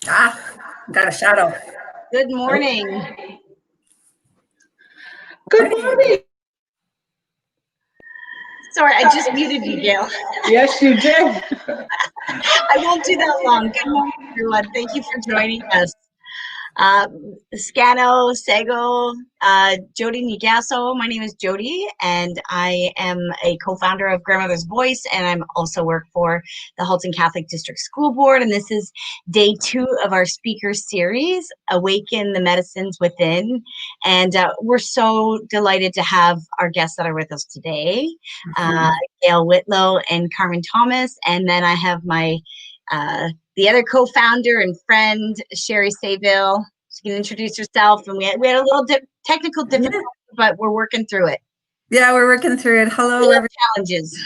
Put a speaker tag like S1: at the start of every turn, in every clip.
S1: Ah, got a shadow.
S2: Good morning.
S1: Good morning.
S2: Sorry, I just muted you, Gail.
S1: Yes, you did.
S2: I won't do that long. Good morning, everyone. Thank you for joining us. Scano, Sego, Jody Nigasso. My name is Jody, and I am a co-founder of Grandmother's Voice, and I'm also work for the Halton Catholic District School Board. And this is day 2 of our speaker series, Awaken the Medicines Within. And we're so delighted to have our guests that are with us today, Gail, Whitlow, and Carmen Thomas. And then I have my the other co-founder and friend, Sherry Sayville. She can introduce herself. And we had a little technical difficulty, but we're working through it.
S1: Yeah, we're working through it. Hello, everyone.
S2: Challenges.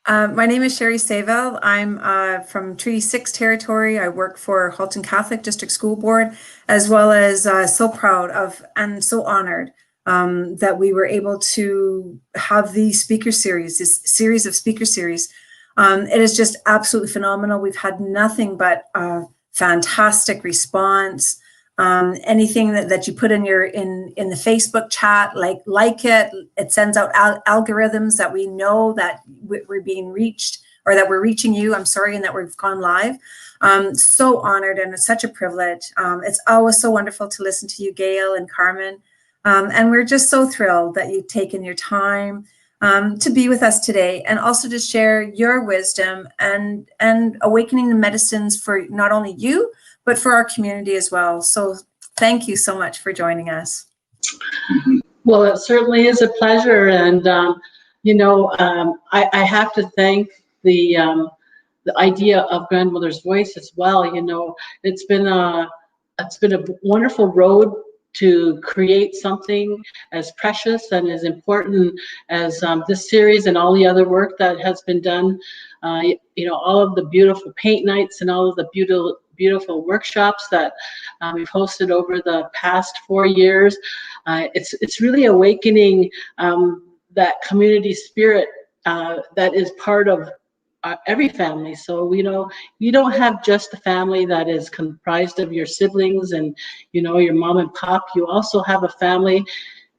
S1: My name is Sherry Sayville. I'm from Treaty 6 territory. I work for Halton Catholic District School Board, as well as so proud of and so honored that we were able to have the speaker series, this series of speaker series. It is just absolutely phenomenal. We've had nothing but fantastic response. Anything that you put in your in the Facebook chat, like it sends out algorithms that we know that we're being reached, or that we're reaching you. I'm sorry, and that we've gone live. So honored, and it's such a privilege. It's always so wonderful to listen to you, Gail and Carmen, and we're just so thrilled that you've taken your time to be with us today, and also to share your wisdom and awakening the medicines for not only you, but for our community as well. So thank you so much for joining us.
S3: Well, it certainly is a pleasure. And, I have to thank the idea of Grandmother's Voice as well. It's been a wonderful road to create something as precious and as important as this series and all the other work that has been done. All of the beautiful paint nights and all of the beautiful workshops that we've hosted over the past 4 years. It's really awakening that community spirit that is part of every family. So you don't have just a family that is comprised of your siblings and your mom and pop. You also have a family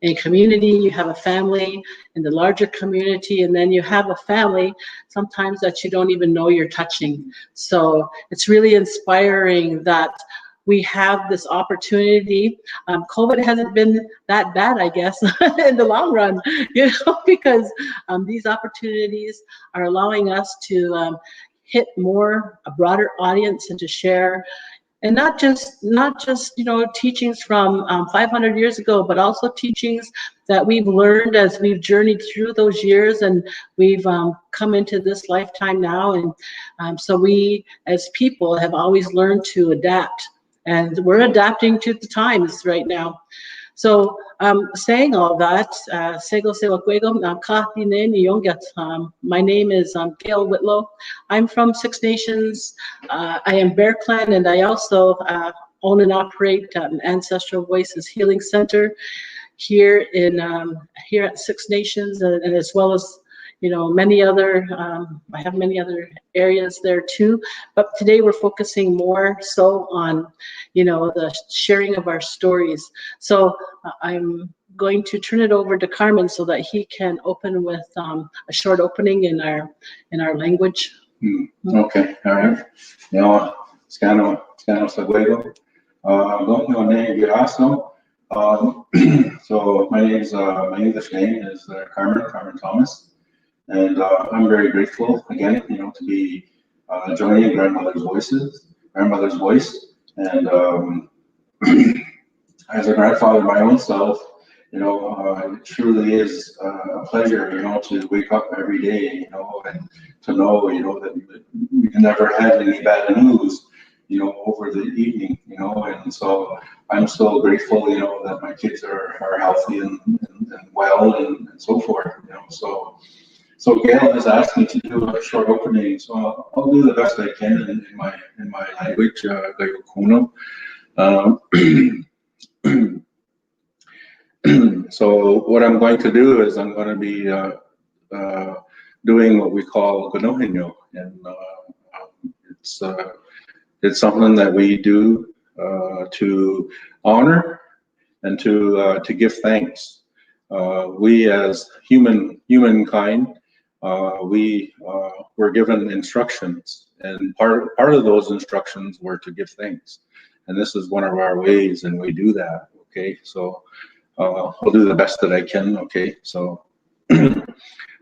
S3: in community, you have a family in the larger community, and then you have a family sometimes that you don't even know you're touching. So it's really inspiring that we have this opportunity. COVID hasn't been that bad, I guess, in the long run, because these opportunities are allowing us to hit a broader audience and to share. And not just teachings from 500 years ago, but also teachings that we've learned as we've journeyed through those years, and we've come into this lifetime now. And so we, as people, have always learned to adapt, and we're adapting to the times right now. So saying all that, my name is Gail Whitlow. I'm from Six Nations. I am Bear Clan, and I also own and operate Ancestral Voices Healing Center here at Six Nations, and as well as many other. I have many other areas there too, but today we're focusing more so on the sharing of our stories. So I'm going to turn it over to Carmen so that he can open with a short opening in our language.
S4: Okay, all right. Scano Seguego. So my English name is Carmen Thomas. And I'm very grateful again, to be joining Grandmother's Voice. And as a grandfather my own self, it truly is a pleasure, to wake up every day, and to know, that we never had any bad news, over the evening, and so I'm so grateful, that my kids are healthy and well and so forth, So Gail has asked me to do a short opening, so I'll do the best I can in my language, Gayokuno. So what I'm going to do is I'm going to be doing what we call Ganohino, and It's something that we do to honor and to give thanks. We as humankind, we were given instructions, and part of those instructions were to give thanks. And this is one of our ways, and we do that. Okay, so I'll do the best that I can. Okay, so.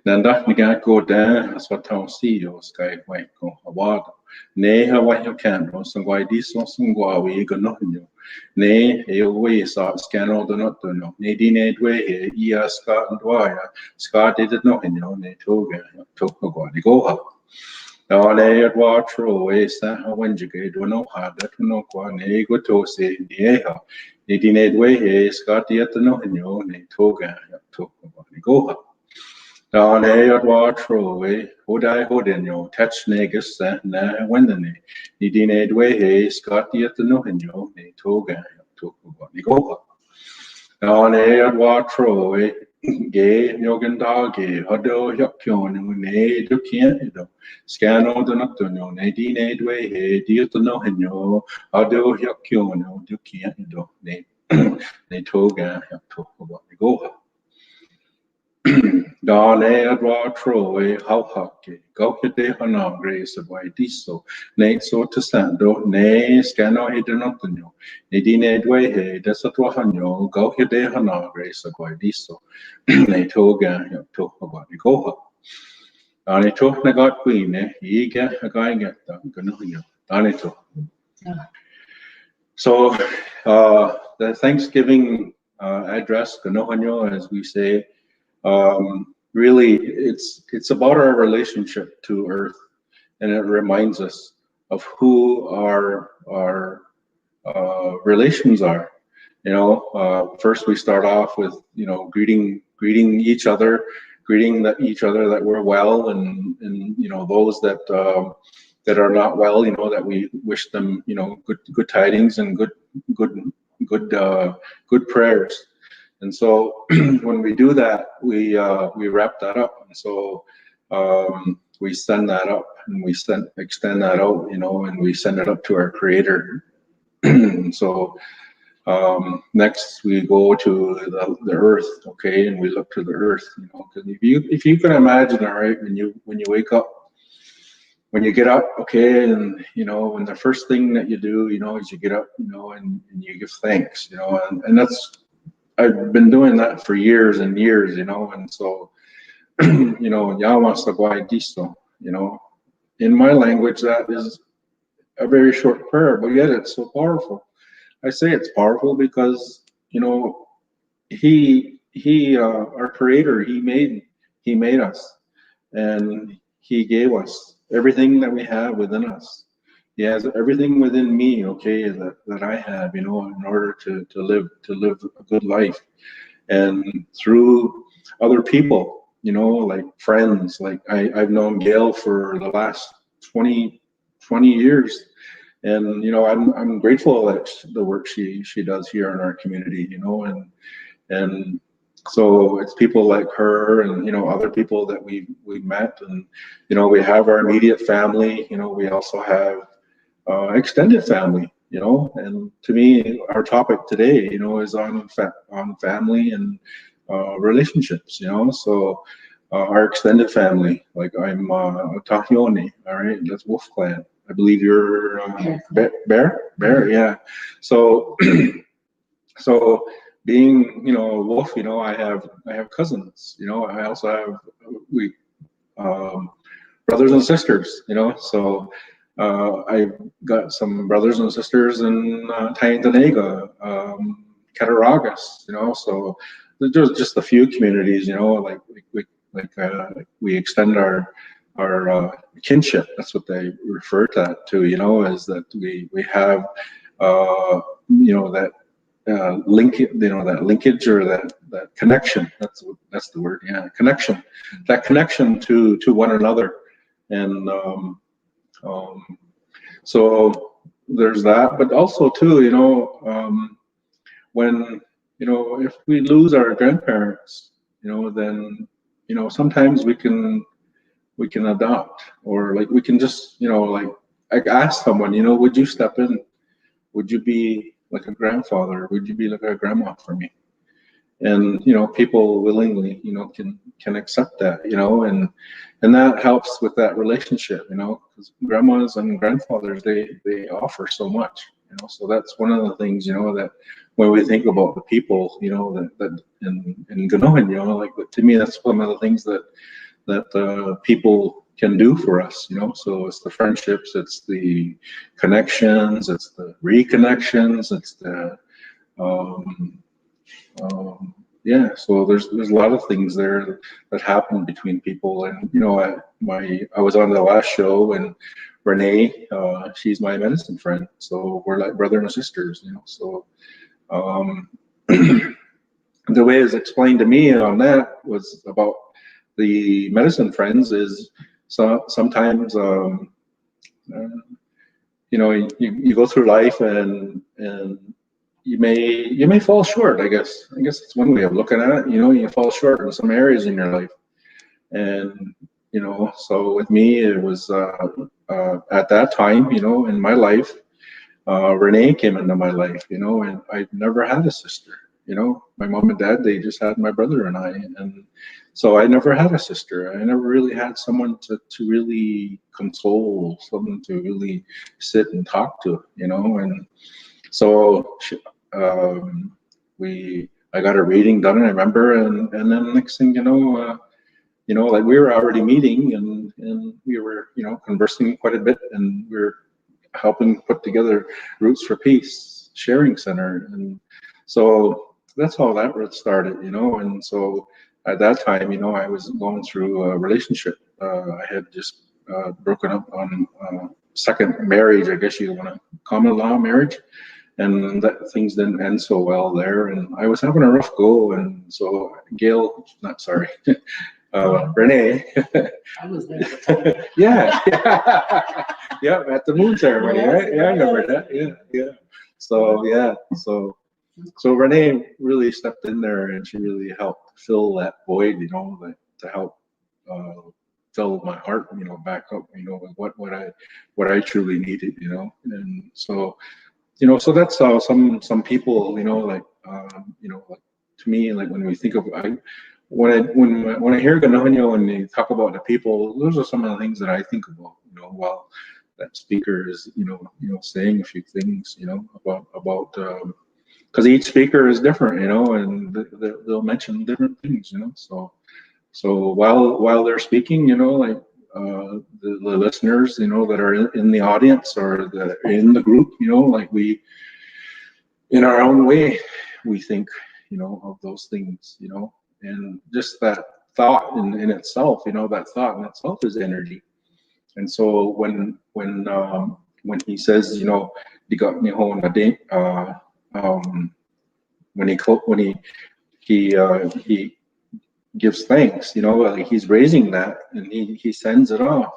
S4: Nanda niga go dan aswatao si o sky white go award. Ne Hawaii can no sangwai dis no sangwa we go no no. Ne e we sa scano do not no. Ne di ne dwe e ia ska and wire. Ska did no no ne toga go go up. Now ne at watro we sa when you get no hard that no qua ne go to say ne ha. Ne di ne dwe e ska did no no ne toga go up. Dale at watro we hodai hodeno touch negus na wendene ni dine dwe scotty at the noheno ne toga to go. Dale at watro we gay yogan doggy hodo yakyon ne do can't do scano do not no ne dine dwe di at the noheno hodo yakyon do can't do ne toga to go. Dale adwa troe how hockey go de hana grace of white diesel ne so to sando ne scano hedenotonio ne dine dwe he desatwa hanyo go de hana grace of white diesel ne toga to about go dale to na got queen ye get a guy get the gnuyo dale to. So the Thanksgiving address gnuyo, as we say, really it's about our relationship to Earth, and it reminds us of who our relations are. You know, first we start off with, you know, greeting each other, each other that we're well, and you know, those that that are not well, you know, that we wish them, you know, good tidings and good prayers. And so when we do that, we wrap that up. And so we send that up, and we extend that out, you know, and we send it up to our Creator. So next we go to the Earth, okay, and we look to the Earth, you know, because if you can imagine, all right, when you wake up, when you get up, okay, and you know, when the first thing that you do, you know, is you get up, you know, and you give thanks, you know, and that's, I've been doing that for years and years, you know, and so, you know, Yawa Sagwai Disto, you know, in my language, that is a very short prayer, but yet it's so powerful. I say it's powerful because, you know, our Creator, he made us, and he gave us everything that we have within us. He has everything within me, okay, that I have, you know, in order to live a good life. And through other people, you know, like friends, like I've known Gail for the last 20 years. And, you know, I'm grateful that the work she does here in our community, you know, and so it's people like her, and, you know, other people that we met, and, you know, we have our immediate family, you know, we also have extended family, you know, and to me, our topic today, you know, is on family and relationships, you know. So our extended family, like I'm Tahione, all right, that's Wolf Clan. I believe you're Bear, yeah. So so being, you know, Wolf, you know, I have cousins, you know, I also have brothers and sisters, you know, so I've got some brothers and sisters in Tyendinaga, Cattaraugus, you know, so there's just a few communities, you know, like we extend our kinship. That's what they refer to that to, you know, is that we have you know, that that linkage, or that connection. That's the word, yeah, connection. That connection to one another, and so there's that. But also too, you know, when, you know, if we lose our grandparents, you know, then, you know, sometimes we can adopt, or like we can just, you know, like I asked someone, you know, would you step in? Would you be like a grandfather? Would you be like a grandma for me? And you know, people willingly, you know, can accept that, you know, and that helps with that relationship, you know, because grandmas and grandfathers, they offer so much, you know. So that's one of the things, you know, that when we think about the people, you know, that in Ganoan, you know, like, to me, that's one of the things that people can do for us, you know. So it's the friendships, it's the connections, it's the reconnections, it's the yeah, so there's a lot of things there that happen between people. And you know, I was on the last show, and Renee, she's my medicine friend, so we're like brother and sisters, you know. So the way it was explained to me on that was about the medicine friends is, so sometimes you know, you go through life and you may fall short. I guess it's one way of looking at it. You know, you fall short in some areas in your life, and you know, so with me, it was at that time, you know, in my life, Renee came into my life, you know, and I've never had a sister. You know, my mom and dad, they just had my brother and I, and so I never had a sister. I never really had someone to really console, someone to really sit and talk to, you know. And so I got a reading done, I remember, and then next thing you know, like we were already meeting, and we were, you know, conversing quite a bit, and we were helping put together Roots for Peace Sharing Center. And so that's how that started, you know. And so at that time, you know, I was going through a relationship. I had just broken up on second marriage, I guess you want to, common law marriage, and that things didn't end so well there, and I was having a rough go. And so Gail, not sorry, Renee.
S3: I was there.
S4: Yeah, yeah, at the moon ceremony, right? Yeah, I remember that. Yeah. So yeah, so Renee really stepped in there, and she really helped fill that void, you know, like, to help fill my heart, you know, back up, you know, with what I truly needed, you know. And so, you know, so that's how some people, you know, like, you know, like, to me, like, when we think of, when I hear Ganoño and they talk about the people, those are some of the things that I think about, you know, while that speaker is, you know, saying a few things, you know, about because each speaker is different, you know, and they'll mention different things, you know. So while they're speaking, you know, like, the listeners, you know, that are in the audience or that are in the group, you know, like, we, in our own way, we think, you know, of those things, you know, and just that thought in itself, you know, that thought in itself is energy. And so when he says, you know, when he gives thanks, you know, like, he's raising that, and he sends it off.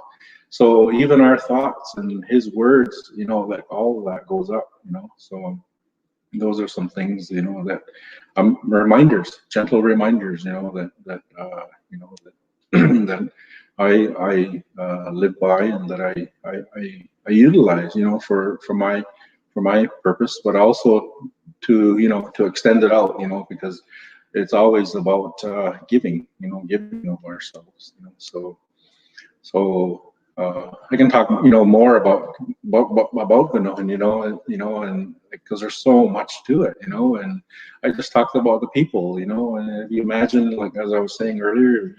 S4: So even our thoughts and his words, you know, like, all of that goes up, you know. So those are some things, you know, that reminders, gentle reminders, you know, that you know, that that I live by, and that I utilize, you know, for my purpose, but also to, you know, to extend it out, you know, because it's always about giving, you know, giving of ourselves, you know. So I can talk, you know, more about Ganoan, you know, and because there's so much to it, you know. And I just talked about the people, you know. And if you imagine, like, as I was saying earlier,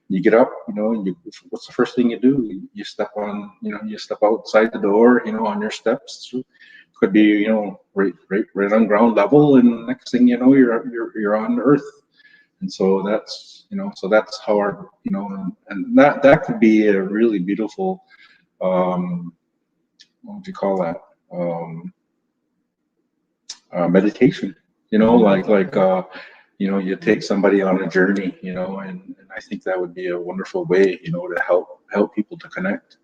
S4: you get up, you know, and what's the first thing you do? You step on, you know, you step outside the door, you know, on your steps. Could be, you know, right on ground level, and next thing you know, you're on Earth. And so that's, you know, so that's how our, you know, and that could be a really beautiful, what would you call that? Meditation, you know, like, you know, you take somebody on a journey, you know, and I think that would be a wonderful way, you know, to help people to connect,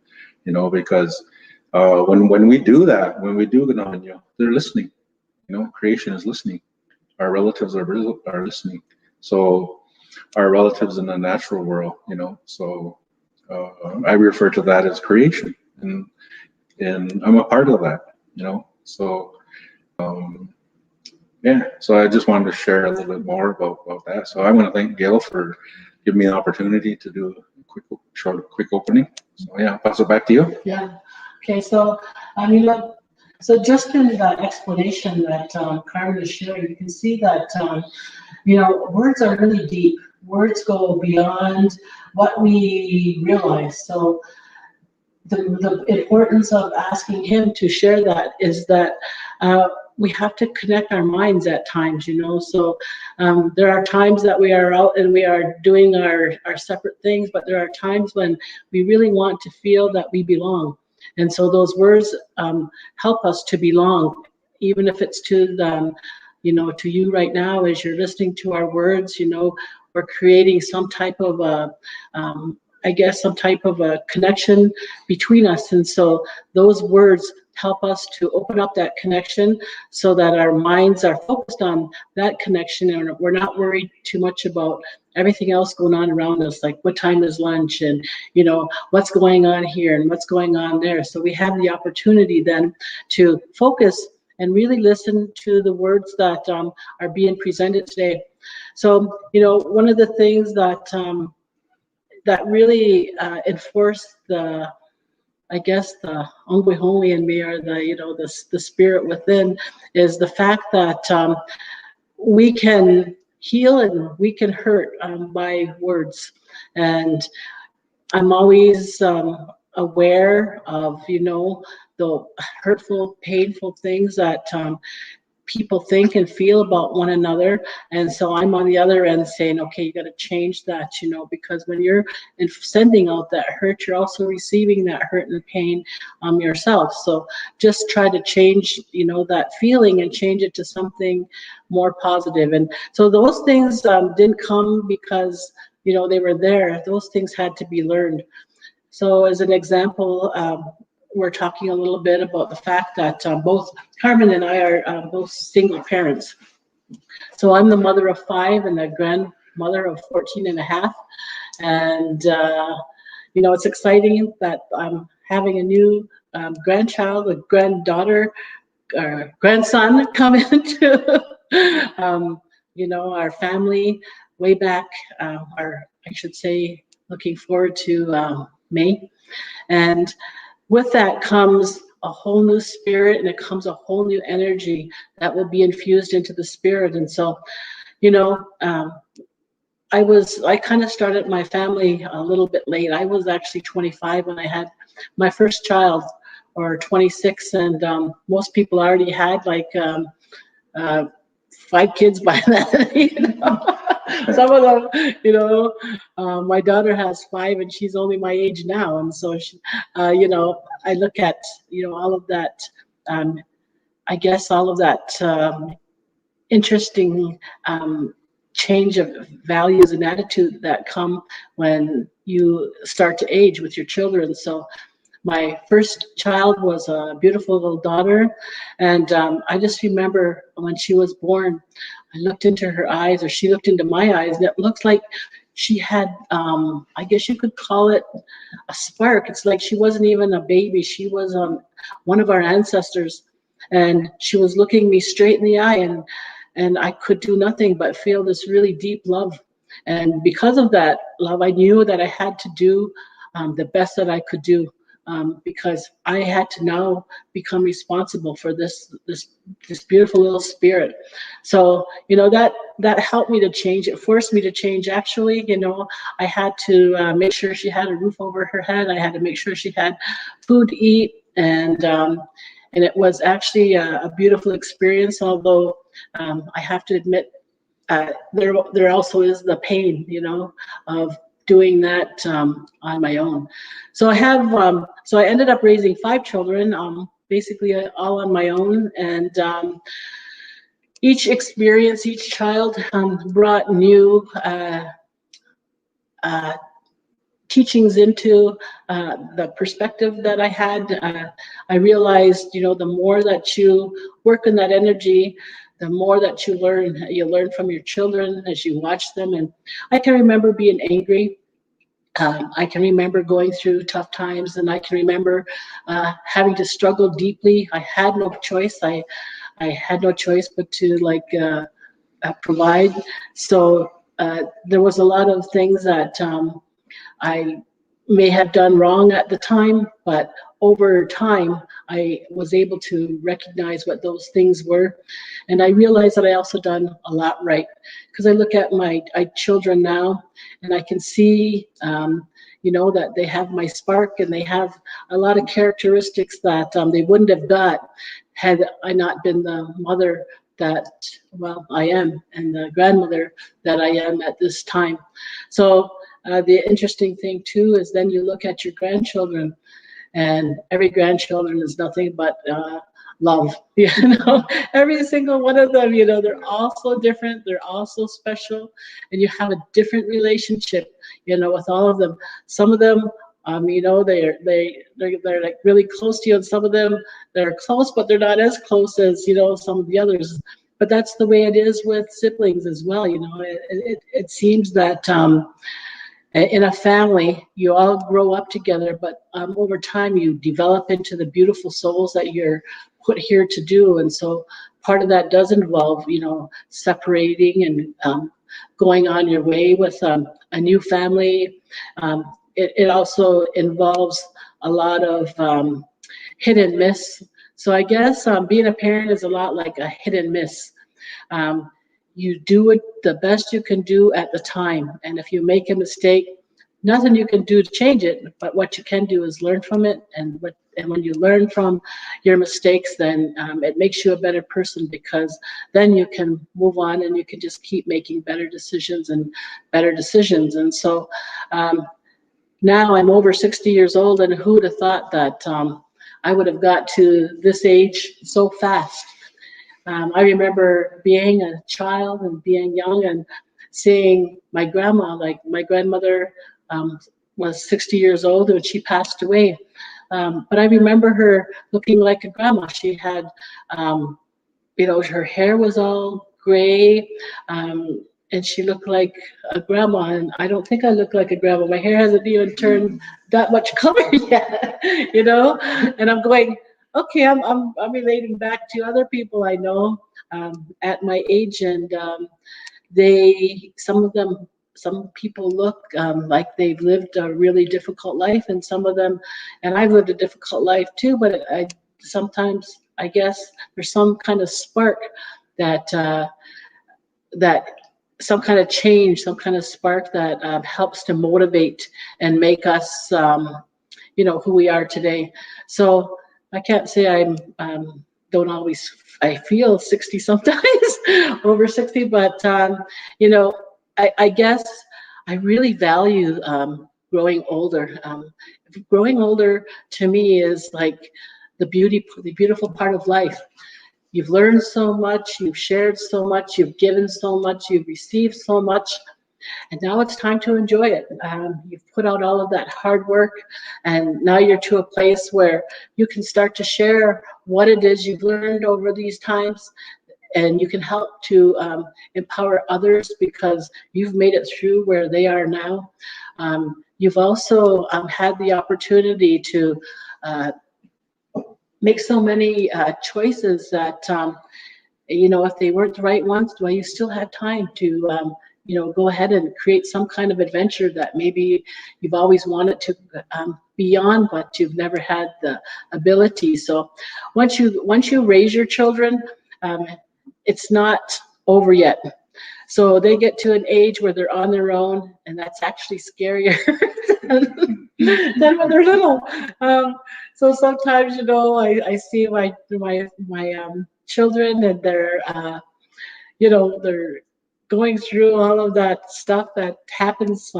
S4: you know, because when we do that, when we do the Ganoño, they're listening, you know, creation is listening. Our relatives are listening. So our relatives in the natural world, you know, so I refer to that as creation. And and I'm a part of that, you know. So yeah, so I just wanted to share a little bit more about that. So I want to thank Gail for giving me the opportunity to do a quick opening. So yeah, I'll pass it back to you.
S3: Yeah. Okay. So, so just in the explanation that Carmen is sharing, you can see that, words are really deep. Words go beyond what we realize. So the importance of asking him to share that is that we have to connect our minds at times, so there are times that we are out and we are doing our separate things, but there are times when we really want to feel that we belong. And so those words help us to belong, even if it's to them, to you right now as you're listening to our words, we're creating some type of some type of a connection between us. And so those words help us to open up that connection so that our minds are focused on that connection and we're not worried too much about everything else going on around us, like what time is lunch and, what's going on here and what's going on there. So we have the opportunity then to focus and really listen to the words that are being presented today. So, one of the things that that really enforced the Ongwehonwe in me, or the spirit within, is the fact that we can heal and we can hurt by words. And I'm always aware of, the hurtful, painful things that people think and feel about one another. And so I'm on the other end saying, okay, you got to change that, because when you're sending out that hurt, you're also receiving that hurt and pain yourself. So just try to change, that feeling and change it to something more positive. And so those things didn't come because, they were there. Those things had to be learned. So as an example, we're talking a little bit about the fact that both Carmen and I are both single parents. So I'm the mother of 5 and the grandmother of 14 and a half. And, it's exciting that I'm having a new grandchild, a granddaughter, grandson come into, our family way back, looking forward to May. And with that comes a whole new spirit, and it comes a whole new energy that will be infused into the spirit. And so, I kind of started my family a little bit late. I was actually 25 when I had my first child, or 26, and most people already had 5 kids by then. Some of them, my daughter has 5 and she's only my age now. And so, I look at, all of that, all of that interesting change of values and attitude that come when you start to age with your children. So my first child was a beautiful little daughter. And I just remember when she was born, I looked into her eyes, or she looked into my eyes, and it looked like she had, I guess you could call it a spark. It's like she wasn't even a baby. She was one of our ancestors. And she was looking me straight in the eye, and I could do nothing but feel this really deep love. And because of that love, I knew that I had to do the best that I could do. Because I had to now become responsible for this beautiful little spirit. So, that helped me to change. It forced me to change. Actually, I had to make sure she had a roof over her head. I had to make sure she had food to eat. And it was actually a beautiful experience, although I have to admit, there also is the pain, of doing that on my own. So I ended up raising 5 children, basically all on my own. And each experience, each child brought new teachings into the perspective that I had. I realized, the more that you work in that energy, the more that you learn from your children as you watch them. And I can remember being angry I can remember going through tough times, and I can remember having to struggle deeply. I had no choice. I had no choice but to provide. So there was a lot of things that I may have done wrong at the time, but over time, I was able to recognize what those things were. And I realized that I also done a lot right. Because I look at my children now, and I can see, that they have my spark, and they have a lot of characteristics that they wouldn't have got had I not been the mother that, well, I am, and the grandmother that I am at this time. So the interesting thing too is then you look at your grandchildren, and every grandchildren is nothing but love. Every single one of them, they're all so different, they're all so special, and you have a different relationship, with all of them. Some of them, they're like really close to you, and some of them they're close, but they're not as close as some of the others. But that's the way it is with siblings as well. It seems that in a family, you all grow up together, but over time you develop into the beautiful souls that you're put here to do. And so part of that does involve, separating and going on your way with a new family. It also involves a lot of hit and miss. So I guess being a parent is a lot like a hit and miss. You do it the best you can do at the time. And if you make a mistake, nothing you can do to change it, but what you can do is learn from it. And when you learn from your mistakes, then it makes you a better person, because then you can move on and you can just keep making better decisions and better decisions. And so now I'm over 60 years old, and who would have thought that I would have got to this age so fast? I remember being a child and being young and seeing my grandma, like my grandmother was 60 years old when she passed away. But I remember her looking like a grandma. She had, her hair was all gray, and she looked like a grandma. And I don't think I look like a grandma. My hair hasn't even turned that much color yet, And I'm going, okay, I'm relating back to other people I know at my age, and some people look like they've lived a really difficult life, and some of them, and I've lived a difficult life too. But sometimes I guess there's some kind of spark that some kind of change, some kind of spark that helps to motivate and make us, who we are today. So I can't say don't always, I feel 60 sometimes, over 60, but, I guess I really value growing older. Growing older to me is like the beautiful part of life. You've learned so much, you've shared so much, you've given so much, you've received so much, and now it's time to enjoy it. You've put out all of that hard work, and now you're to a place where you can start to share what it is you've learned over these times, and you can help to empower others because you've made it through where they are now. You've also had the opportunity to make so many choices that, if they weren't the right ones, well, you still had time to, go ahead and create some kind of adventure that maybe you've always wanted to be on, but you've never had the ability. So once you raise your children, it's not over yet. So they get to an age where they're on their own, and that's actually scarier than when they're little. So sometimes, I see my children, and they're, they're going through all of that stuff that happens.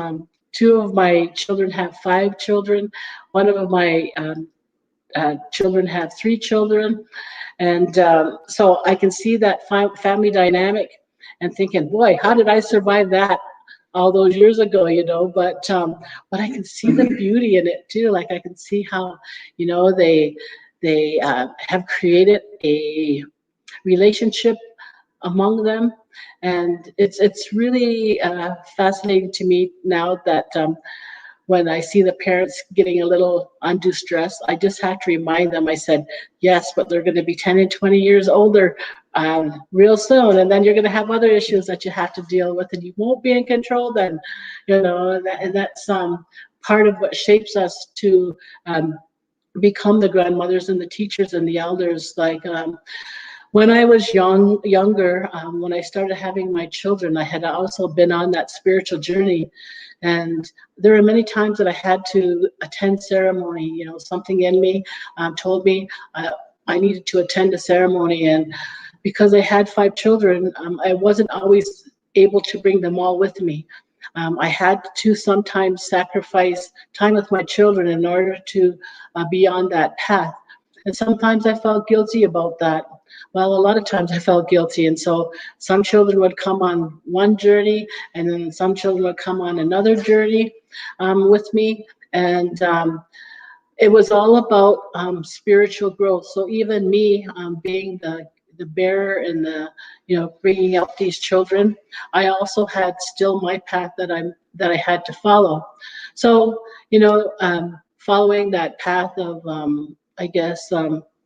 S3: Two of my children have 5 children. One of my children have 3 children. And so I can see that family dynamic and thinking, boy, how did I survive that all those years ago, but I can see the beauty in it too. Like I can see how, they have created a relationship among them. And it's really fascinating to me now that when I see the parents getting a little undue stress, I just have to remind them, I said, yes, but they're going to be 10 and 20 years older real soon. And then you're going to have other issues that you have to deal with, and you won't be in control then, you know, and that's part of what shapes us to become the grandmothers and the teachers and the elders. Like when I was younger, when I started having my children, I had also been on that spiritual journey. And there were many times that I had to attend ceremony. You know, something in me told me I needed to attend a ceremony. And because I had 5 children, I wasn't always able to bring them all with me. I had to sometimes sacrifice time with my children in order to be on that path. And sometimes I felt guilty about that. Well, a lot of times I felt guilty. And so some children would come on one journey, and then some children would come on another journey with me. And it was all about spiritual growth. So even me being the bearer and the, you know, bringing up these children, I also had still my path that I had to follow. So, you know, following that path of, I guess,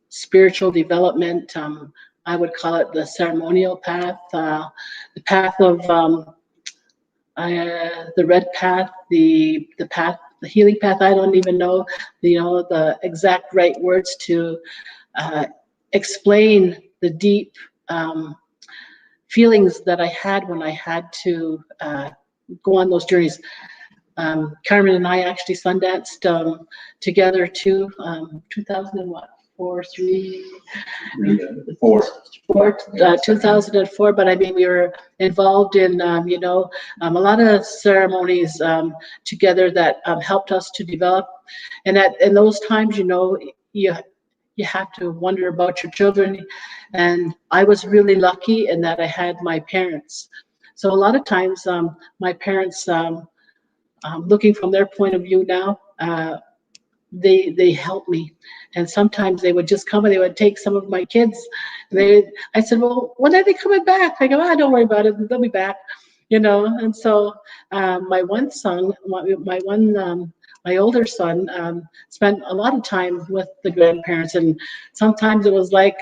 S3: spiritual development, I would call it the ceremonial path, the path of the red path, the path, the healing path. I don't even know, you know, the exact right words to explain the deep feelings that I had when I had to go on those journeys. Carmen and I actually Sundanced together too, 2004, 2004. But I mean, we were involved in, you know, a lot of ceremonies together that helped us to develop. And in those times, you know, you have to wonder about your children. And I was really lucky in that I had my parents. So a lot of times, my parents, looking from their point of view now, they helped me. And sometimes they would just come and they would take some of my kids. I said, well, when are they coming back? I go, don't worry about it, they'll be back, you know. And so my one son, my older son, spent a lot of time with the grandparents, and sometimes it was like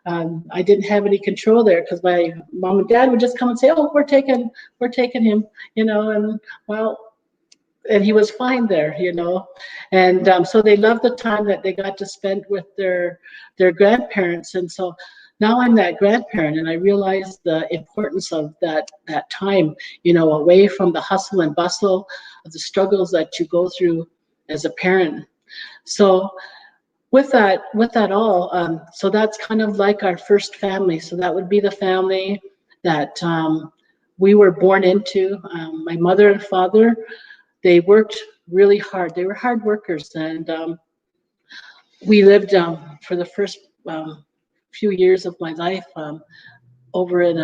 S3: I didn't have any control there, because my mom and dad would just come and say, oh, we're taking him, you know. And well, and he was fine there, you know. And so they loved the time that they got to spend with their grandparents. And so now I'm that grandparent, and I realize the importance of that time, you know, away from the hustle and bustle of the struggles that you go through as a parent. So with that all, so that's kind of like our first family. So that would be the family that we were born into. My mother and father, they worked really hard. They were hard workers, and we lived for the first few years of my life over in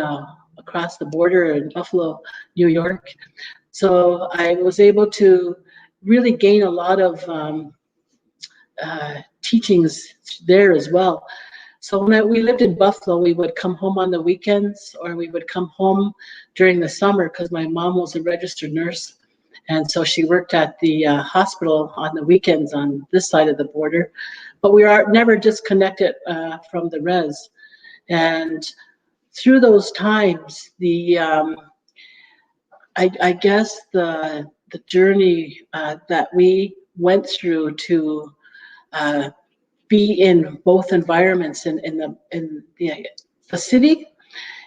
S3: across the border in Buffalo, New York. So I was able to really gain a lot of teachings there as well. So when we lived in Buffalo, we would come home on the weekends, or we would come home during the summer, because my mom was a registered nurse. And so she worked at the hospital on the weekends on this side of the border. But we are never disconnected from the res. And through those times, I guess the journey that we went through to be in both environments, in the city,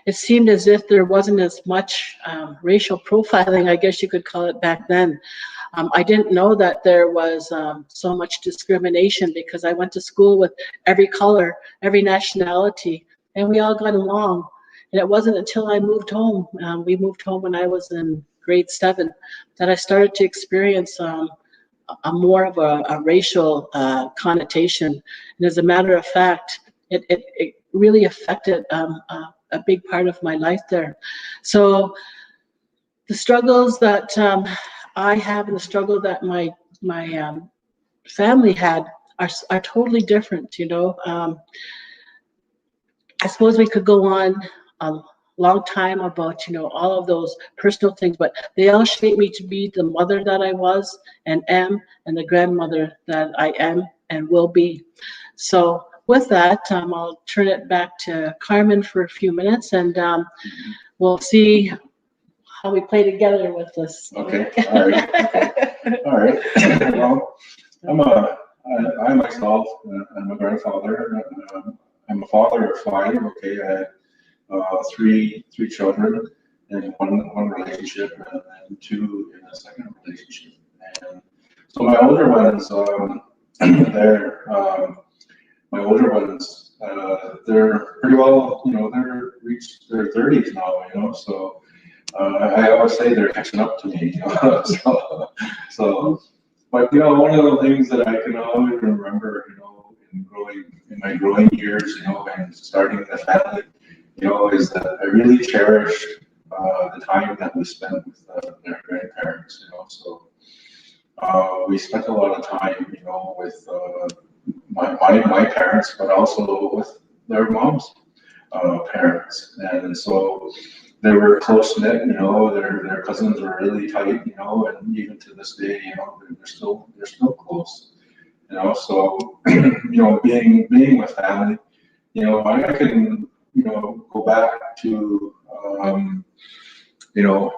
S3: it seemed as if there wasn't as much racial profiling, I guess you could call it, back then. I didn't know that there was so much discrimination, because I went to school with every color, every nationality, and we all got along. And it wasn't until I moved home, we moved home when I was in grade 7, that I started to experience a more of a racial connotation. And as a matter of fact, it really affected a big part of my life there. So the struggles that I have, and the struggle that my family had, are totally different, you know. I suppose we could go on a long time about, all of those personal things, but they all shaped me to be the mother that I was and am, and the grandmother that I am and will be. So with that, I'll turn it back to Carmen for a few minutes, and we'll see how we play together with this.
S4: Okay, all right, okay, all right. Well, I myself, I'm a grandfather. I'm a father of 5. Okay, I had three children in one relationship, and then 2 in a second relationship. And so my older ones, my older ones, they're pretty well, they're reached their 30s now, so I always say they're catching up to me, so, but, one of the things that I can always remember, in my growing years, and starting the family, is that I really cherished the time that we spent with their grandparents, so we spent a lot of time, with my parents, but also with their mom's parents, and so they were close knit. Their cousins were really tight. And even to this day, they're still close. So being with family, I can go back to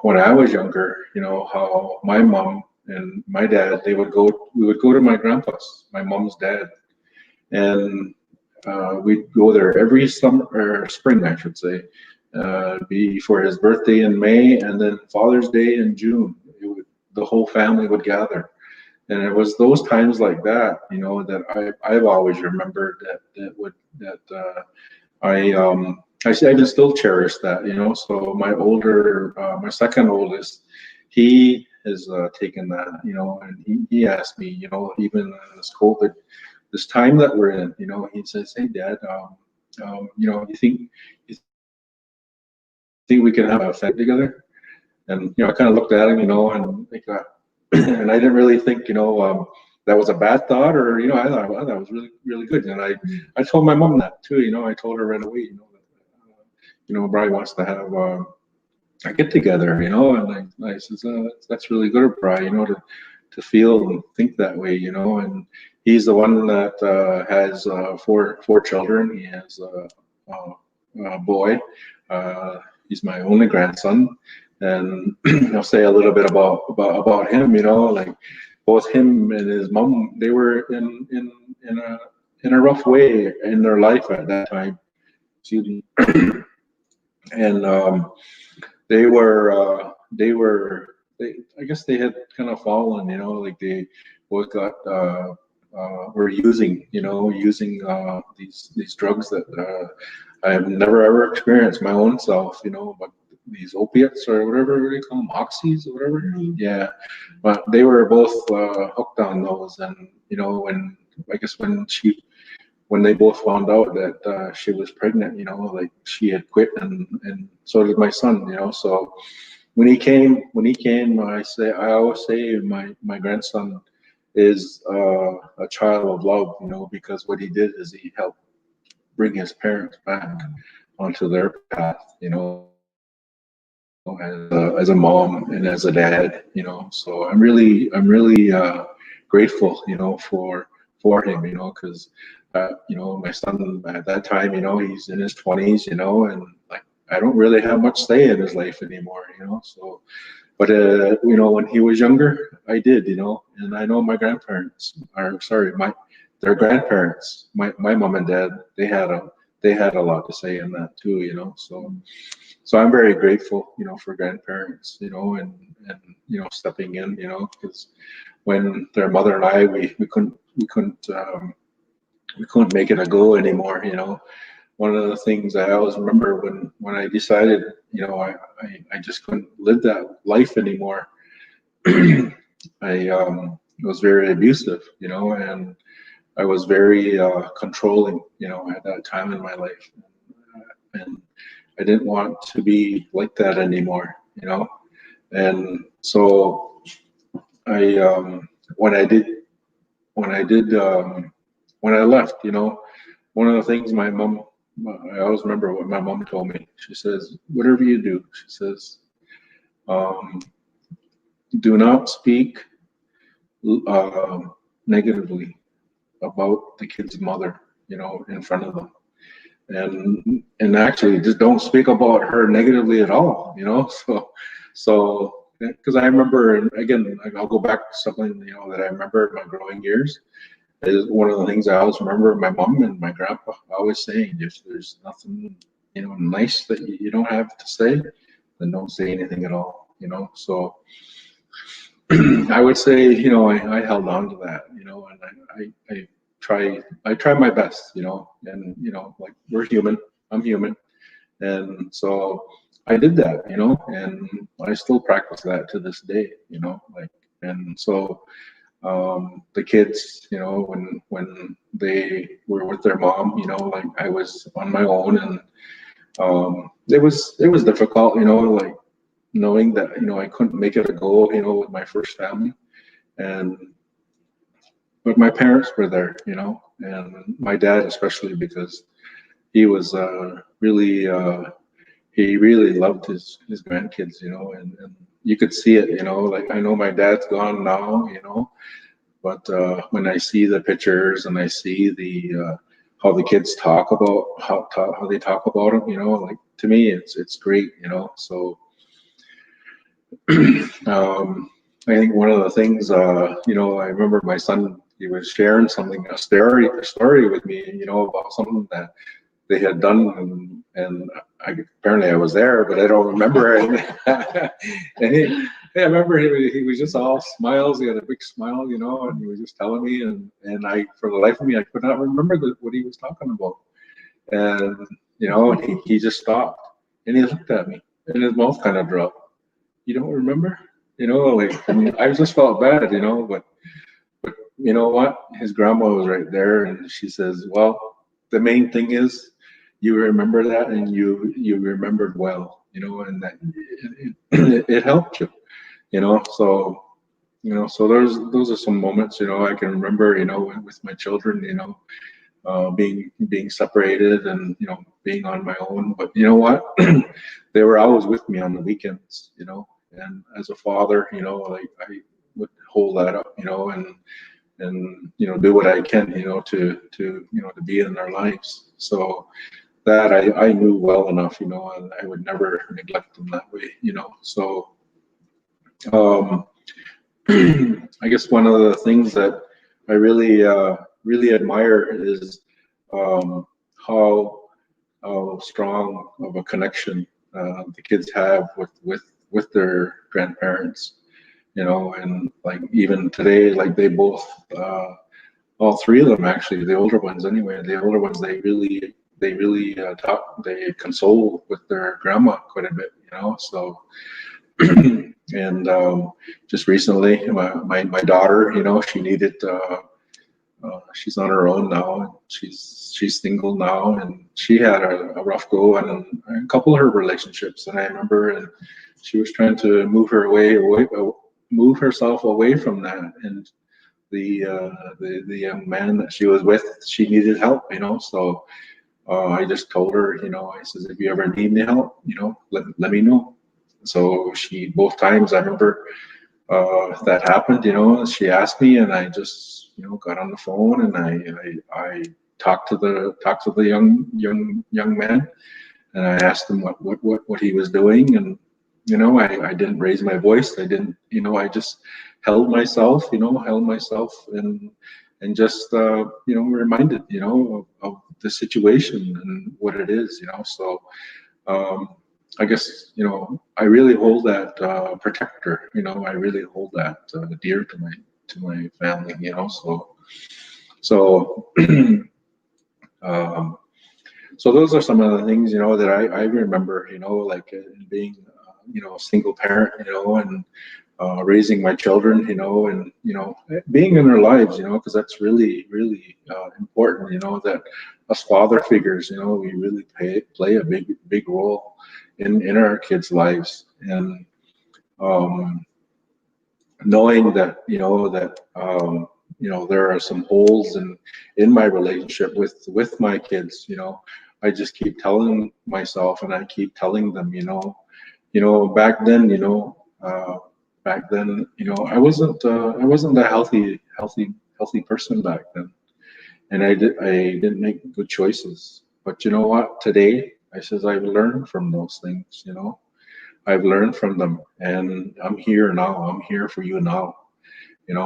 S4: when I was younger. How my mom and my dad, we would go to my grandpa's, my mom's dad, and we'd go there every summer or spring, I should say, be for his birthday in May, and then Father's Day in June. The whole family would gather, and it was those times like that, that I've always remembered I can still cherish that, So my second oldest, he has taken that, and he asked me, even in this time that we're in, he says, "Hey, Dad, you think we can have a family together?" And I kind of looked at him, and like, and I didn't really think, that was a bad thought, or I thought that was really, really good. And I told my mom that too. I told her right away, that Brian wants to have a get together, and I says, that's really good, Brian, to feel and think that way, and he's the one that has 4 children. He has a boy. He's my only grandson, and I'll say a little bit about him. Like both him and his mom, they were in a rough way in their life at that time. Excuse me. And I guess they had kind of fallen, like they both were using these drugs that I have never ever experienced my own self, but these opiates or whatever they call them, oxys or whatever. Yeah, but they were both hooked on those, and when I guess when they both found out that she was pregnant, like she had quit, and so did my son, So when he came, I always say my grandson is a child of love, because what he did is he helped bring his parents back onto their path, as a mom and as a dad, So I'm really grateful, for him, because my son at that time, he's in his 20s, and like I don't really have much say in his life anymore, So, but when he was younger, I did, and I know my grandparents, their grandparents, my mom and dad, they had a lot to say in that too, So I'm very grateful, for grandparents, and stepping in, because when their mother and I, we couldn't make it a go anymore, One of the things I always remember when I decided, I just couldn't live that life anymore. I was very abusive, and I was very controlling, at that time in my life, and I didn't want to be like that anymore, And so when I left, one of the things my mom I always remember what my mom told me. She says, whatever you do, she says, do not speak negatively about the kid's mother, you know, in front of them. And actually just don't speak about her negatively at all, you know. So because I remember, and again, I'll go back to something, you know, that I remember in my growing years. Is one of the things I always remember my mom and my grandpa always saying, if there's nothing, you know, nice that you don't have to say, then don't say anything at all, you know. So I would say, you know, I held on to that, you know, and I try my best, you know, and you know, like we're human, I'm human, and so I did that, you know, and I still practice that to this day, you know, like, and so the kids, you know, when they were with their mom, you know, like I was on my own, and it was difficult, you know, like knowing that, you know, I couldn't make it a go, you know, with my first family, and but my parents were there, you know, and my dad especially, because he was really he really loved his grandkids, you know, and you could see it, you know, like I know my dad's gone now, you know, but when I see the pictures and I see the how the kids talk about how they talk about him, you know, like to me it's great, you know. So I think one of the things, you know, I remember my son, he was sharing something, a story with me, you know, about something that they had done, and apparently I was there, but I don't remember it. And I remember he was just all smiles. He had a big smile, you know, and he was just telling me, and I, for the life of me, I could not remember what he was talking about. And you know, and he just stopped, and he looked at me, and his mouth kind of dropped. You don't remember? You know, like, I mean, I just felt bad, you know, but you know what? His grandma was right there, and she says, "Well, the main thing is you remember that, and you remembered well, you know, and that it helped you, you know." So you know, so those are some moments, you know, I can remember, you know, with my children, you know, being separated, and you know, being on my own. But you know what? They were always with me on the weekends, you know, and as a father, you know, like I would hold that up, you know, and you know, do what I can, you know, to you know, to be in their lives. So that I knew well enough, you know, and I would never neglect them that way, you know. So I guess one of the things that I really admire is how strong of a connection the kids have with their grandparents, you know, and like even today, like they both, all three of them actually, the older ones anyway, the older ones, they really talk, they console with their grandma quite a bit, you know. So and just recently, my daughter, you know, she needed. She's on her own now, and she's single now, and she had a rough go on a couple of her relationships. And I remember, and she was trying to move herself away from that. And the young man that she was with, she needed help, you know. So I just told her, you know, I says, if you ever need any help, you know, let me know. So she, both times I remember that happened, you know, she asked me, and I just, you know, got on the phone, and I talked to the young man, and I asked him what he was doing. And you know, I didn't raise my voice. I didn't, you know, I just held myself, you know, and just you know, reminded, you know, of the situation and what it is, you know. So I guess, you know, I really hold that protector, you know, I really hold that dear to my family, you know. So so those are some of the things, you know, that I remember, you know, like being you know, a single parent, you know, and raising my children, you know, and you know, being in their lives, you know, because that's really important, you know, that us father figures, you know, we really play a big role in our kids' lives. And knowing that, you know, you know, there are some holes in my relationship with my kids, you know, I just keep telling myself, and I keep telling them, back then, I wasn't a healthy person back then, and I didn't make good choices. But you know what? Today, I says I've learned from those things. I've learned from them, and I'm here now. I'm here for you now.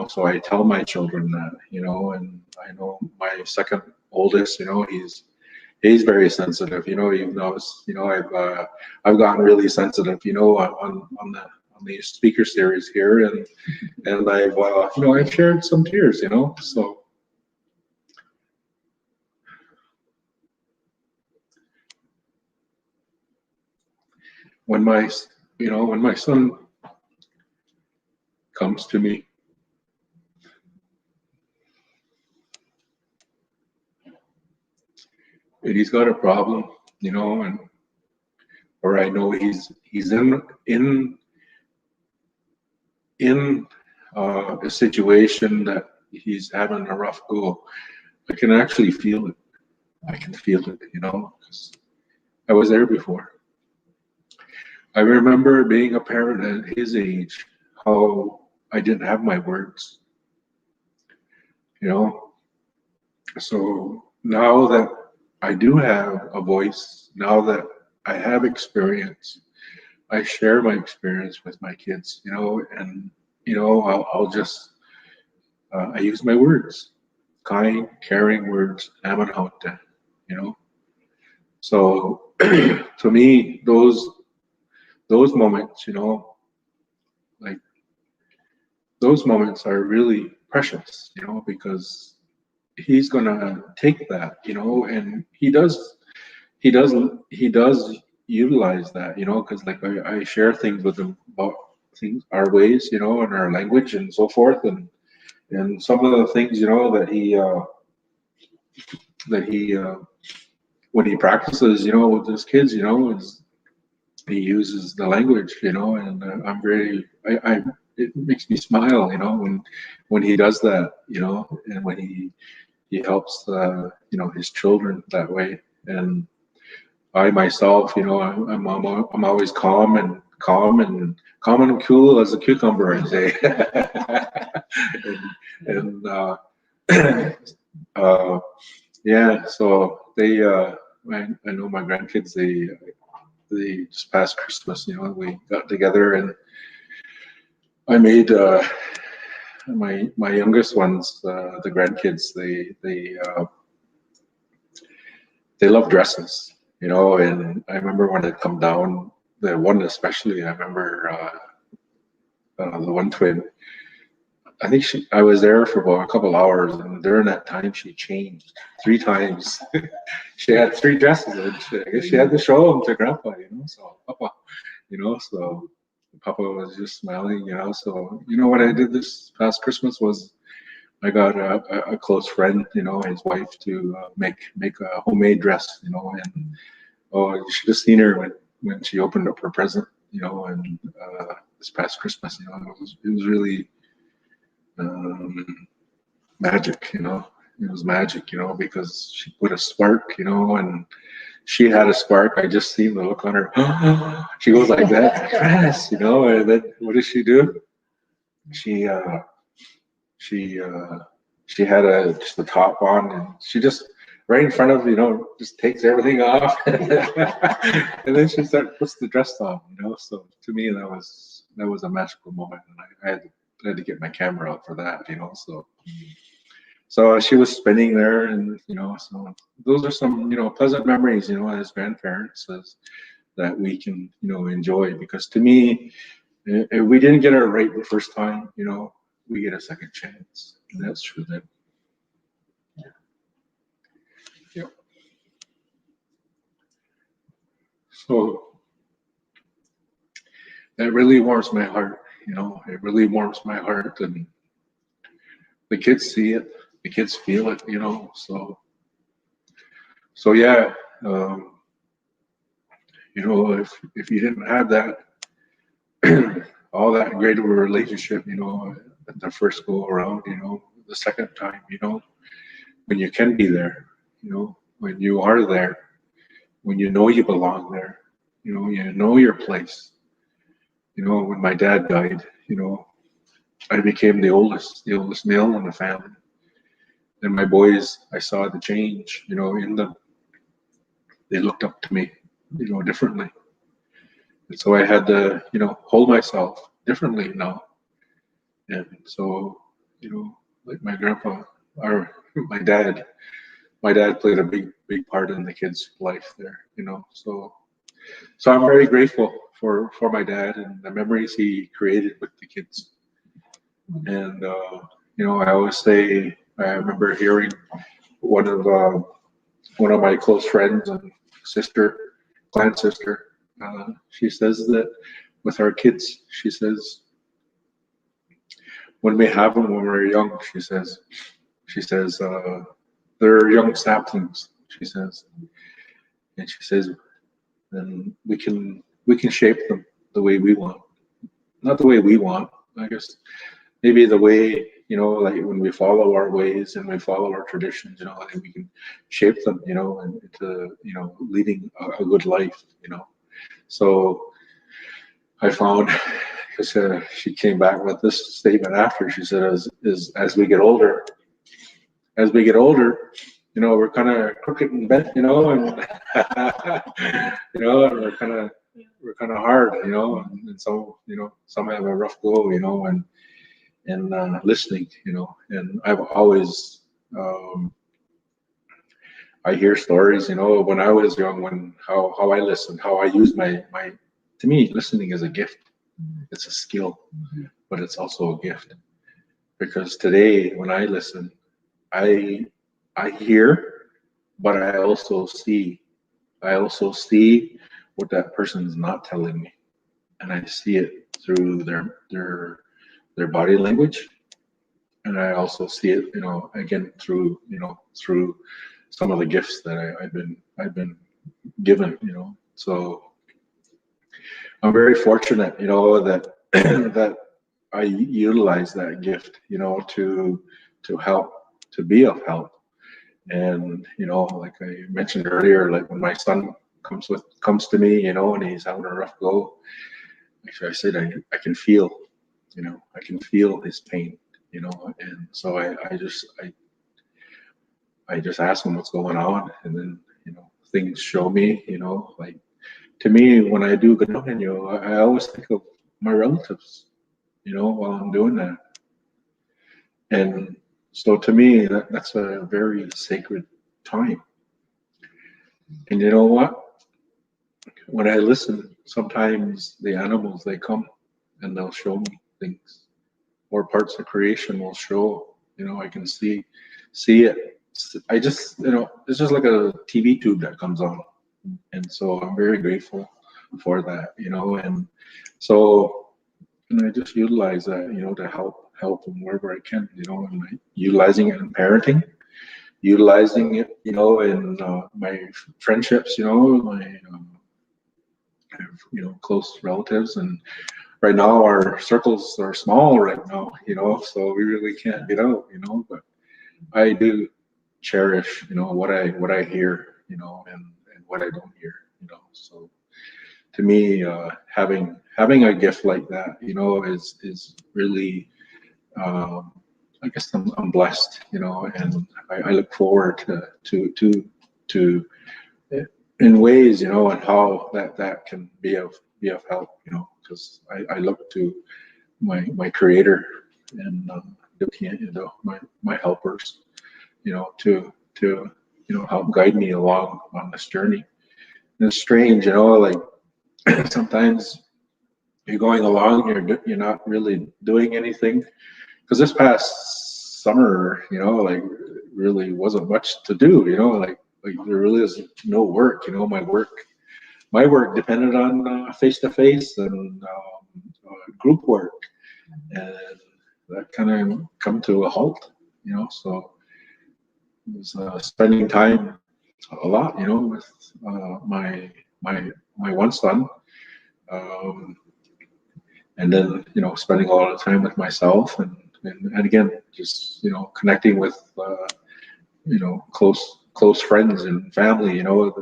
S4: So I tell my children that, and I know my second oldest, he's very sensitive. Even though I've gotten really sensitive, on the speaker series here, and I've shared some tears, so. When my son comes to me, and he's got a problem, and or I know he's in a situation that he's having a rough go, I can actually feel it. I can feel it, 'cause I was there before. I remember being a parent at his age, how I didn't have my words, So now that I do have a voice, now that I have experience, I share my experience with my kids, and I'll just I use my words, kind, caring words, amanhauta, So to me, those moments, like those moments are really precious, because he's gonna take that, and he does utilize that, because like I share things with him about things, our ways, and our language and so forth, and some of the things, that he when he practices, with his kids, is he uses the language, and I'm very, it makes me smile, when he does that, and when he helps, his children that way. And I myself, I'm always calm and cool as a cucumber, I say. and yeah, so they, I know my grandkids, they just past Christmas, we got together, and I made my youngest ones, the grandkids, they love dresses, and I remember when it come down, the one especially, I remember the one twin, I think I was there for about a couple hours, and during that time she changed 3 times. She had 3 dresses, and I guess she had to show them to Grandpa, so Papa, so Papa was just smiling, so what I did this past Christmas was I got a close friend, his wife, to make a homemade dress, and you should have seen her when she opened up her present, and this past Christmas, it was really magic, it was magic, because she put a spark, and she had a spark. I just seen the look on her. She goes like that, yes, and then what does she do? She had just the top on, and she just right in front of, just takes everything off, and then she puts the dress on, so to me that was a magical moment, and I had to get my camera out for that, so she was spinning there, and so those are some pleasant memories, as grandparents, that we can enjoy, because to me, if we didn't get it right the first time, we get a second chance, and that's true then. Yep. So that really warms my heart, it really warms my heart, and the kids see it, the kids feel it, so yeah, if you didn't have that, all that great of a relationship, at the first go around, the second time, when you can be there, when you are there,
S5: when you know you belong there, you know your place. When my dad died, I became the oldest male in the family. And my boys, I saw the change, in them. They looked up to me, differently. And so I had to, hold myself differently now. And so, like my grandpa, or my dad played a big part in the kid's life there, So I'm very grateful for my dad and the memories he created with the kids. And I always say, I remember hearing one of my close friends and clan sister, she says that with our kids, she says, when we have them when we're young, she says, they're young saplings, she says, and she says, then we can shape them the way we want, not the way we want, I guess, maybe the way, like when we follow our ways and we follow our traditions, I think we can shape them, into, leading a good life, So I found, because she came back with this statement after, she said, as we get older, we're kind of crooked and bent, and and we're kind of hard, and so, some have a rough go, and listening, and I've always, I hear stories, when I was young, how I listened, how I used to me, listening is a gift. It's a skill, but it's also a gift. Because today, when I listen, I hear, but I also see. I also see what that person's not telling me, and I see it through their body language, and I also see it, again through some of the gifts that I've been given, So I'm very fortunate, that that I utilize that gift, to help, to be of help. And like I mentioned earlier, like when my son comes to me, and he's having a rough go, actually I said I can feel, I can feel his pain, and so I just ask him what's going on, and then things show me, like, to me, when I do good on I always think of my relatives, while I'm doing that. And so to me, that's a very sacred time. And you know what? When I listen, sometimes the animals, they come and they'll show me things, or parts of creation will show, I can see it. I just, it's just like a TV tube that comes on. And so I'm very grateful for that, and so, and I just utilize that, to help them wherever I can, and utilizing it in parenting, utilizing it, in my friendships, my close relatives. And right now our circles are small right now, so we really can't get out, but I do cherish, what I hear, and what I don't hear, so to me, having a gift like that, is really, I guess I'm blessed, and I look forward to in ways, and how that can be of help, because I look to my creator and my helpers, to help guide me along on this journey. And it's strange, like sometimes you're going along, you're not really doing anything, because this past summer, like really wasn't much to do, like there really is no work. My work depended on face-to-face and group work, and that kind of come to a halt, so it was spending time a lot, with my one son, and then spending a lot of time with myself, and again just connecting with close friends and family, with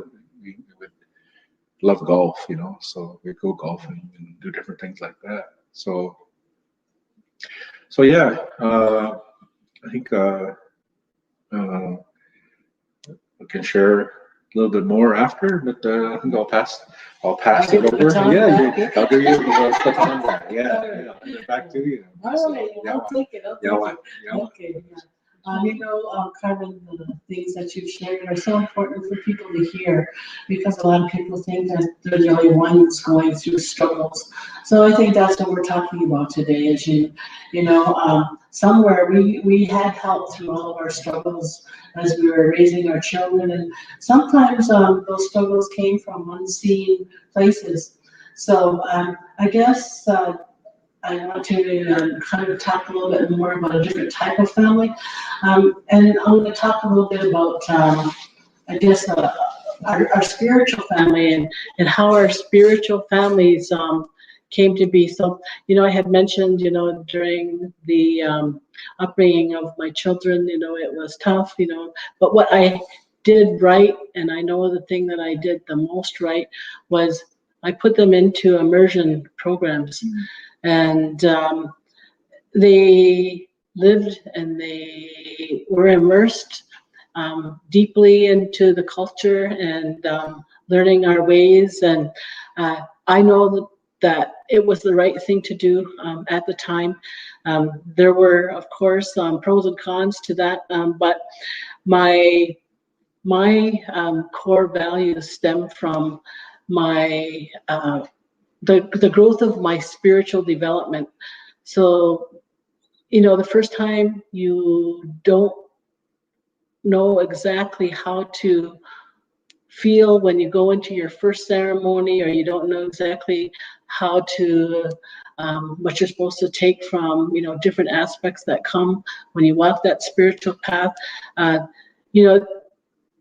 S5: love golf, so we go golfing and do different things like that. So yeah, I think we can share a little bit more after, but I think I'll pass it over. Yeah, I'll give you the baton back. Yeah, back to you.
S3: All right, I'll take it. Okay. Carmen, the things that you've shared are so important for people to hear, because a lot of people think that they're the only ones going through struggles. So I think that's what we're talking about today. Is somewhere we had help through all of our struggles as we were raising our children, and sometimes those struggles came from unseen places. So I guess. I want to kind of talk a little bit more about a different type of family. And I'm going to talk a little bit about, I guess, our spiritual family, and how our spiritual families came to be. So, I had mentioned, during the upbringing of my children, it was tough, but what I did right, and I know the thing that I did the most right, was I put them into immersion programs. And they lived and they were immersed deeply into the culture and learning our ways. And I know that it was the right thing to do at the time. There were, of course, pros and cons to that, but my core values stem from my the growth of my spiritual development. So, the first time you don't know exactly how to feel when you go into your first ceremony, or you don't know exactly how to, what you're supposed to take from, different aspects that come when you walk that spiritual path,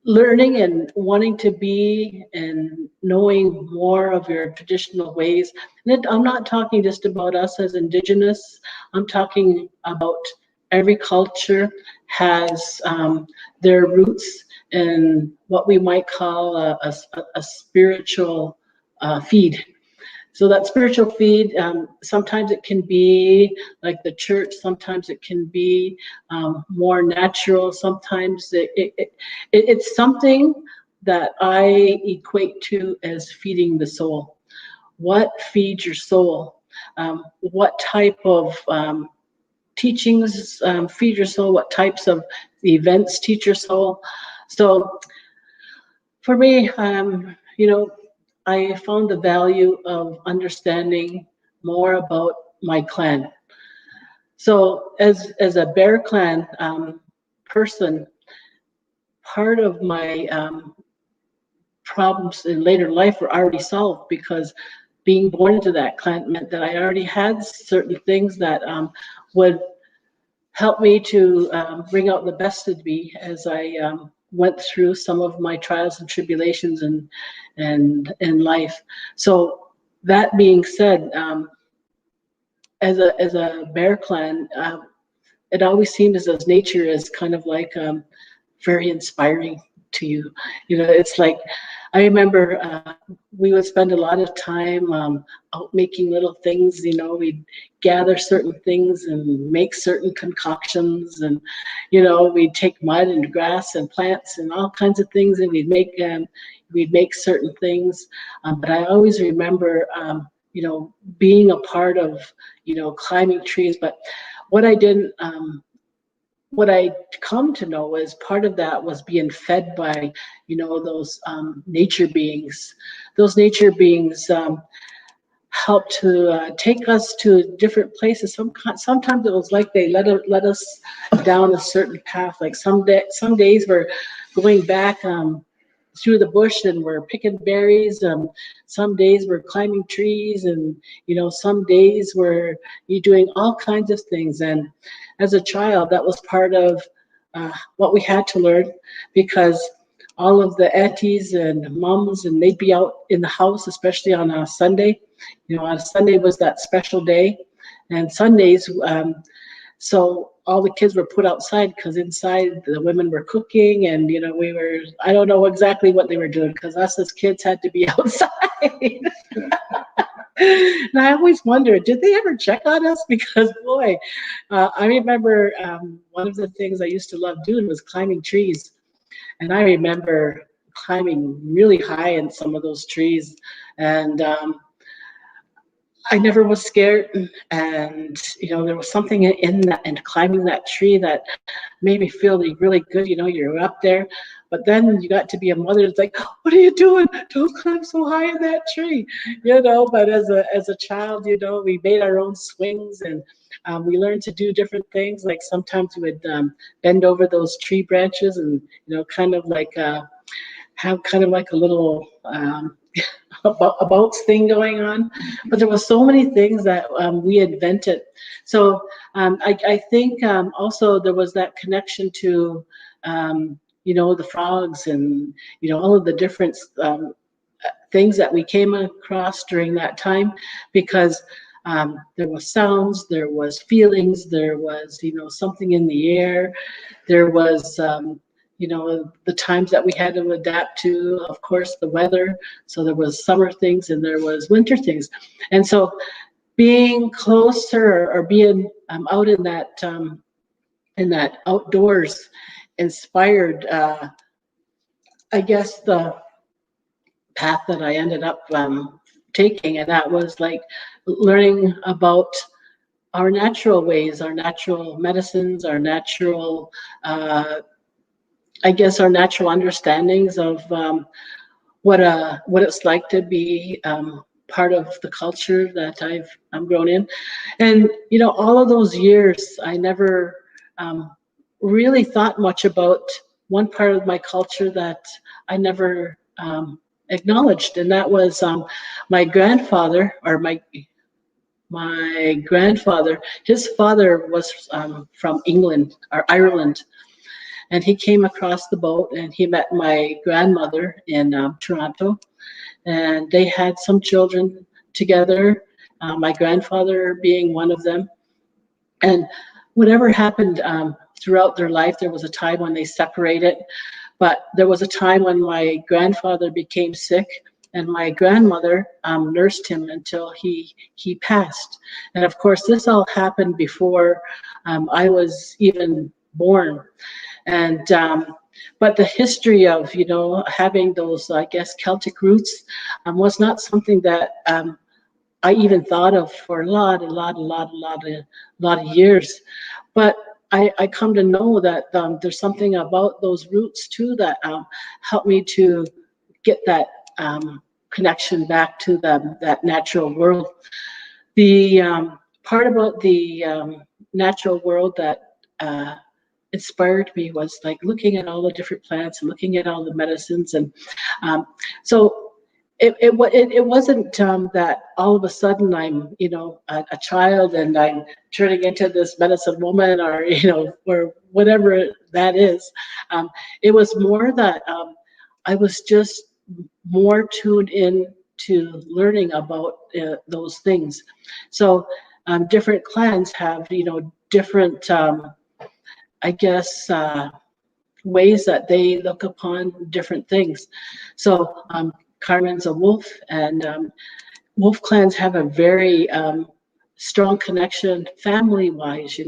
S3: learning and wanting to be and knowing more of your traditional ways. And I'm not talking just about us as Indigenous. I'm talking about every culture has their roots in what we might call a spiritual feed. So that spiritual feed, sometimes it can be like the church, sometimes it can be more natural, sometimes it's something that I equate to as feeding the soul. What feeds your soul? What type of teachings feed your soul? What types of events teach your soul? So for me, I found the value of understanding more about my clan. So as a Bear Clan person, part of my problems in later life were already solved, because being born into that clan meant that I already had certain things that would help me to bring out the best in me as I went through some of my trials and tribulations and in life. So that being said, as a Bear Clan, it always seemed as nature is kind of like very inspiring to you. It's like, I remember we would spend a lot of time out making little things. We'd gather certain things and make certain concoctions, and we'd take mud and grass and plants and all kinds of things, and we'd make certain things. But I always remember being a part of climbing trees. But what I didn't what I come to know is part of that was being fed by, those nature beings. Those nature beings help to take us to different places. Sometimes it was like they let us down a certain path. Like some days we're going back through the bush and we're picking berries. Some days we're climbing trees, and some days you're doing all kinds of things. And as a child, that was part of what we had to learn, because all of the aunties and mums, and they'd be out in the house, especially on a Sunday. On a Sunday was that special day, and Sundays, So all the kids were put outside because inside the women were cooking, and I don't know exactly what they were doing because us as kids had to be outside. And I always wondered, did they ever check on us? Because boy, I remember one of the things I used to love doing was climbing trees. And I remember climbing really high in some of those trees, and I never was scared. And there was something in that, and climbing that tree, that made me feel really good. You're up there, but then you got to be a mother. It's like, what are you doing? Don't climb so high in that tree, But as a child, we made our own swings, and we learned to do different things. Like sometimes we would bend over those tree branches, and kind of like have kind of like a little a boats thing going on. But there were so many things that we invented. So I think also there was that connection to the frogs, and all of the different things that we came across during that time, because there was sounds, there was feelings, there was something in the air, there was the times that we had to adapt to, of course, the weather. So there was summer things and there was winter things. And so being closer, or being out in that outdoors inspired, I guess, the path that I ended up taking. And that was like learning about our natural ways, our natural medicines, our natural our natural understandings of what it's like to be part of the culture that I'm grown in. And all of those years, I never really thought much about one part of my culture that I never acknowledged, and that was my grandfather, or my grandfather. His father was from England or Ireland. And he came across the boat, and he met my grandmother in Toronto, and they had some children together, my grandfather being one of them. And whatever happened throughout their life, there was a time when they separated, but there was a time when my grandfather became sick, and my grandmother nursed him until he passed. And of course, this all happened before I was even born. And but the history of having those, I guess, Celtic roots was not something that I even thought of for a lot of years. But I come to know that there's something about those roots too that helped me to get that connection back to that natural world. The part about the natural world that inspired me was like looking at all the different plants and looking at all the medicines. And so it wasn't that all of a sudden I'm a child and I'm turning into this medicine woman, or or whatever that is. It was more that I was just more tuned in to learning about those things. So different clans have different I guess ways that they look upon different things. So Carmen's a wolf, and wolf clans have a very strong connection family-wise.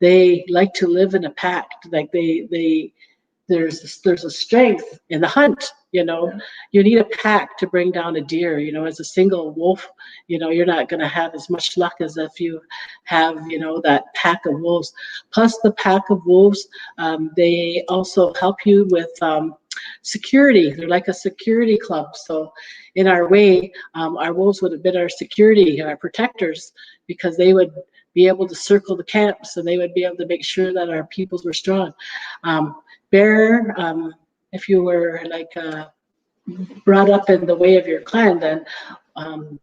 S3: They like to live in a pack. Like there's a strength in the hunt. You need a pack to bring down a deer. As a single wolf, you're not going to have as much luck as if you have that pack of wolves. Plus the pack of wolves, they also help you with security. They're like a security club. So in our way, our wolves would have been our security, our protectors, because they would be able to circle the camps, and they would be able to make sure that our peoples were strong. Bear, if you were like brought up in the way of your clan, then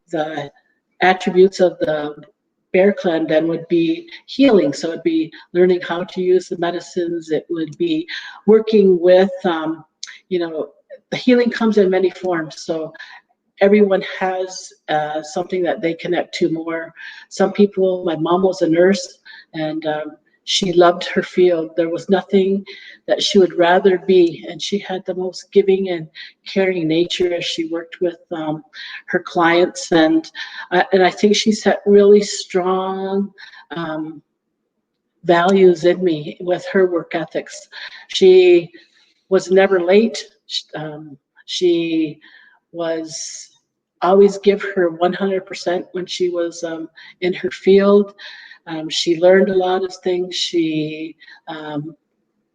S3: the attributes of the bear clan then would be healing. So it'd be learning how to use the medicines. It would be working with, the healing comes in many forms. So everyone has something that they connect to more. Some people, my mom was a nurse, and she loved her field. There was nothing that she would rather be, and she had the most giving and caring nature as she worked with her clients, and I think she set really strong values in me with her work ethics. She was never late. She was always give her 100% when she was in her field. She learned a lot of things. She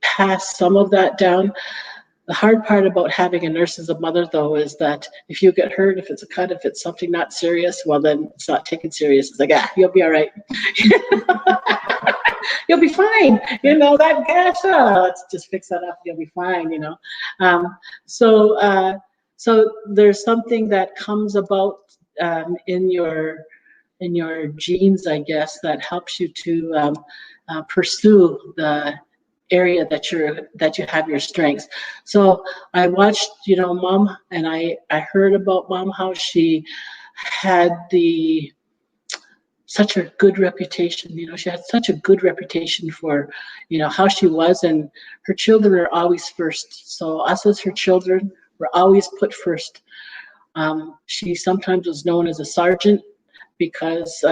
S3: passed some of that down. The hard part about having a nurse as a mother, though, is that if you get hurt, if it's a cut, if it's something not serious, well, then it's not taken serious. It's like, you'll be all right. You'll be fine. You know, that gas, let's just fix that up. You'll be fine, you know. So there's something that comes about in your genes, I guess, that helps you to pursue the area that you have your strengths. So I watched, you know, Mom, and I heard about Mom, how she had such a good reputation. You know, she had such a good reputation for, you know, how she was, and her children are always first. So us as her children were always put first. She sometimes was known as a sergeant because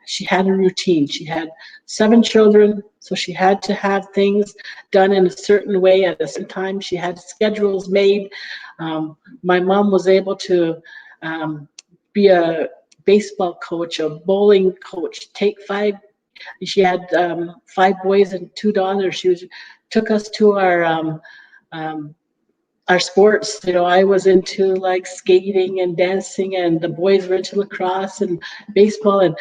S3: she had a routine. She had 7 children, so she had to have things done in a certain way at a certain time. She had schedules made. My mom was able to be a baseball coach, a bowling coach, take 5. She had 5 boys and 2 daughters. She took us to our sports. You know, I was into like skating and dancing, and the boys were into lacrosse and baseball. And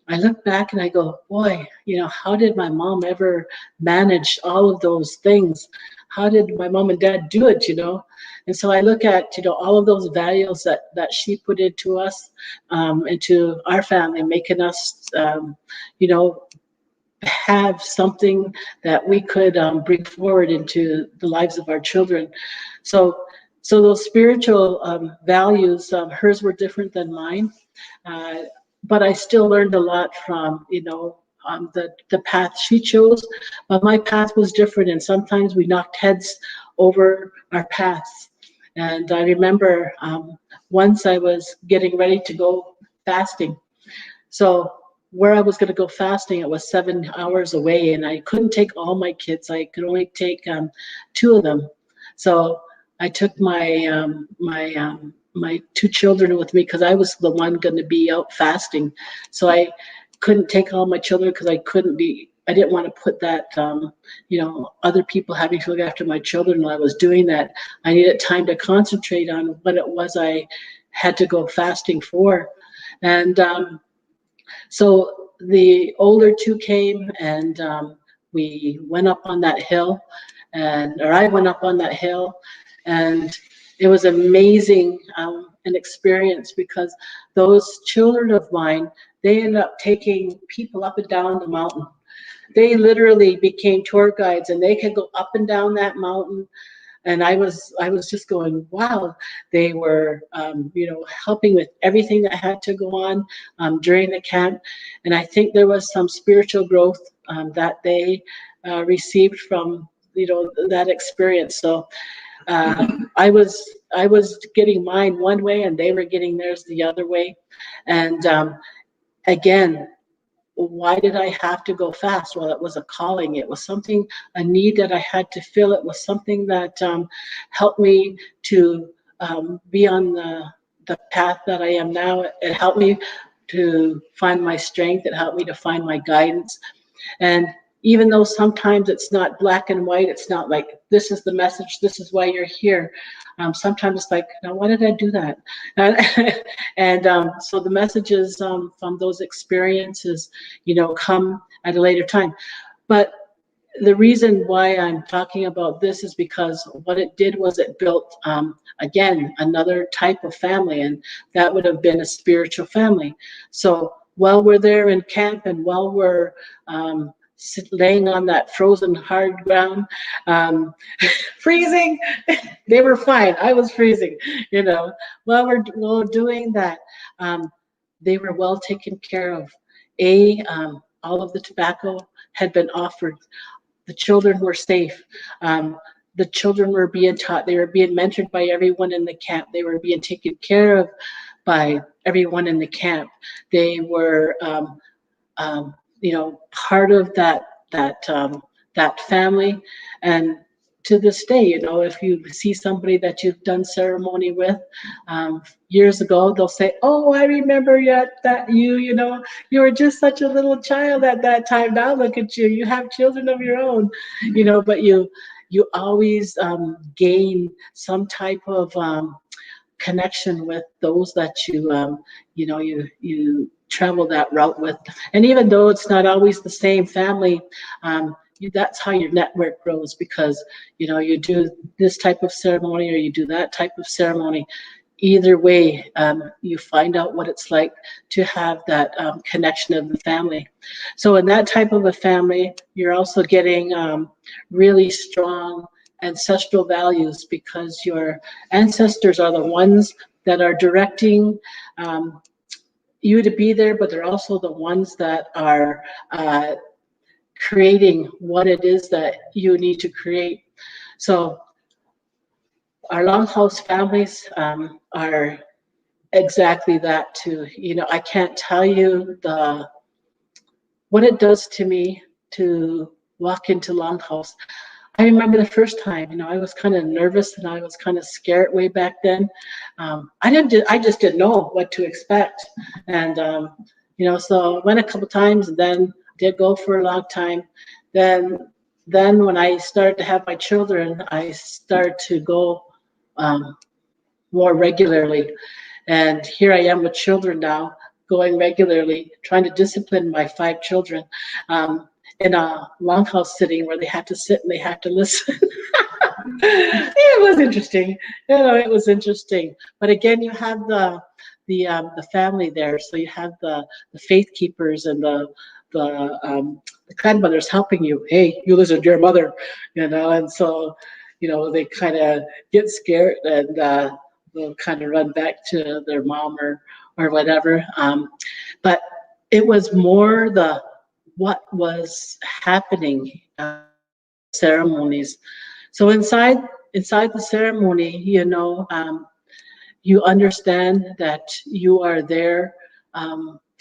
S3: I look back and I go, boy, you know, how did my mom ever manage all of those things? How did my mom and dad do it, you know? And so I look at, you know, all of those values that she put into us, into our family, making us, you know, have something that we could bring forward into the lives of our children. So those spiritual values, hers were different than mine, but I still learned a lot from, you know, the path she chose. But my path was different, and sometimes we knocked heads over our paths. And I remember once I was getting ready to go fasting. So where I was going to go fasting, it was 7 hours away, and I couldn't take all my kids. I could only take 2 of them. So I took my my 2 children with me because I was the one going to be out fasting. So I couldn't take all my children because I didn't want to put that, you know, other people having to look after my children while I was doing that. I needed time to concentrate on what it was I had to go fasting for. And so the older 2 came, and we went up on that hill, or I went up on that hill, and it was amazing, an experience, because those children of mine, they ended up taking people up and down the mountain. They literally became tour guides, and they could go up and down that mountain. And I was just going, wow. They were, you know, helping with everything that had to go on during the camp. And I think there was some spiritual growth that they received from, you know, that experience. So I was getting mine one way, and they were getting theirs the other way. And again, why did I have to go fast? Well, it was a calling. It was something, a need that I had to fill. It was something that helped me to be on the path that I am now. It helped me to find my strength. It helped me to find my guidance. And even though sometimes it's not black and white, it's not like, this is the message, this is why you're here. Sometimes it's like, now, why did I do that? And so the messages from those experiences, you know, come at a later time. But the reason why I'm talking about this is because what it did was it built, again, another type of family, and that would have been a spiritual family. So while we're there in camp, and while we're laying on that frozen hard ground, freezing. They were fine. I was freezing, you know. While doing that, they were well taken care of. All of the tobacco had been offered. The children were safe. The children were being taught. They were being mentored by everyone in the camp. They were being taken care of by everyone in the camp. They were, you know, part of that family. And to this day, you know, if you see somebody that you've done ceremony with years ago, they'll say, "Oh, I remember you know, you were just such a little child at that time. Now look at you. You have children of your own," you know. But you always gain some type of connection with those that you know, you travel that route with. And even though it's not always the same family, that's how your network grows, because, you know, you do this type of ceremony or you do that type of ceremony. Either way, you find out what it's like to have that connection of the family. So in that type of a family, you're also getting really strong ancestral values, because your ancestors are the ones that are directing you to be there, but they're also the ones that are creating what it is that you need to create. So our longhouse families are exactly that too. You know, I can't tell you what it does to me to walk into longhouse. I remember the first time, you know, I was kind of nervous and I was kind of scared way back then. I just didn't know what to expect. And, you know, so I went a couple times and then did go for a long time. Then when I started to have my children, I started to go more regularly. And here I am with children now, going regularly, trying to discipline my 5 children. In a longhouse sitting where they had to sit and they had to listen. It was interesting. You know, it was interesting. But again, you have the family there. So you have the faith keepers and the grandmothers helping you. Hey, you listen to your mother, you know. And so, you know, they kind of get scared and they'll kind of run back to their mom or whatever. But it was more what was happening ceremonies. So inside the ceremony, you know, you understand that you are there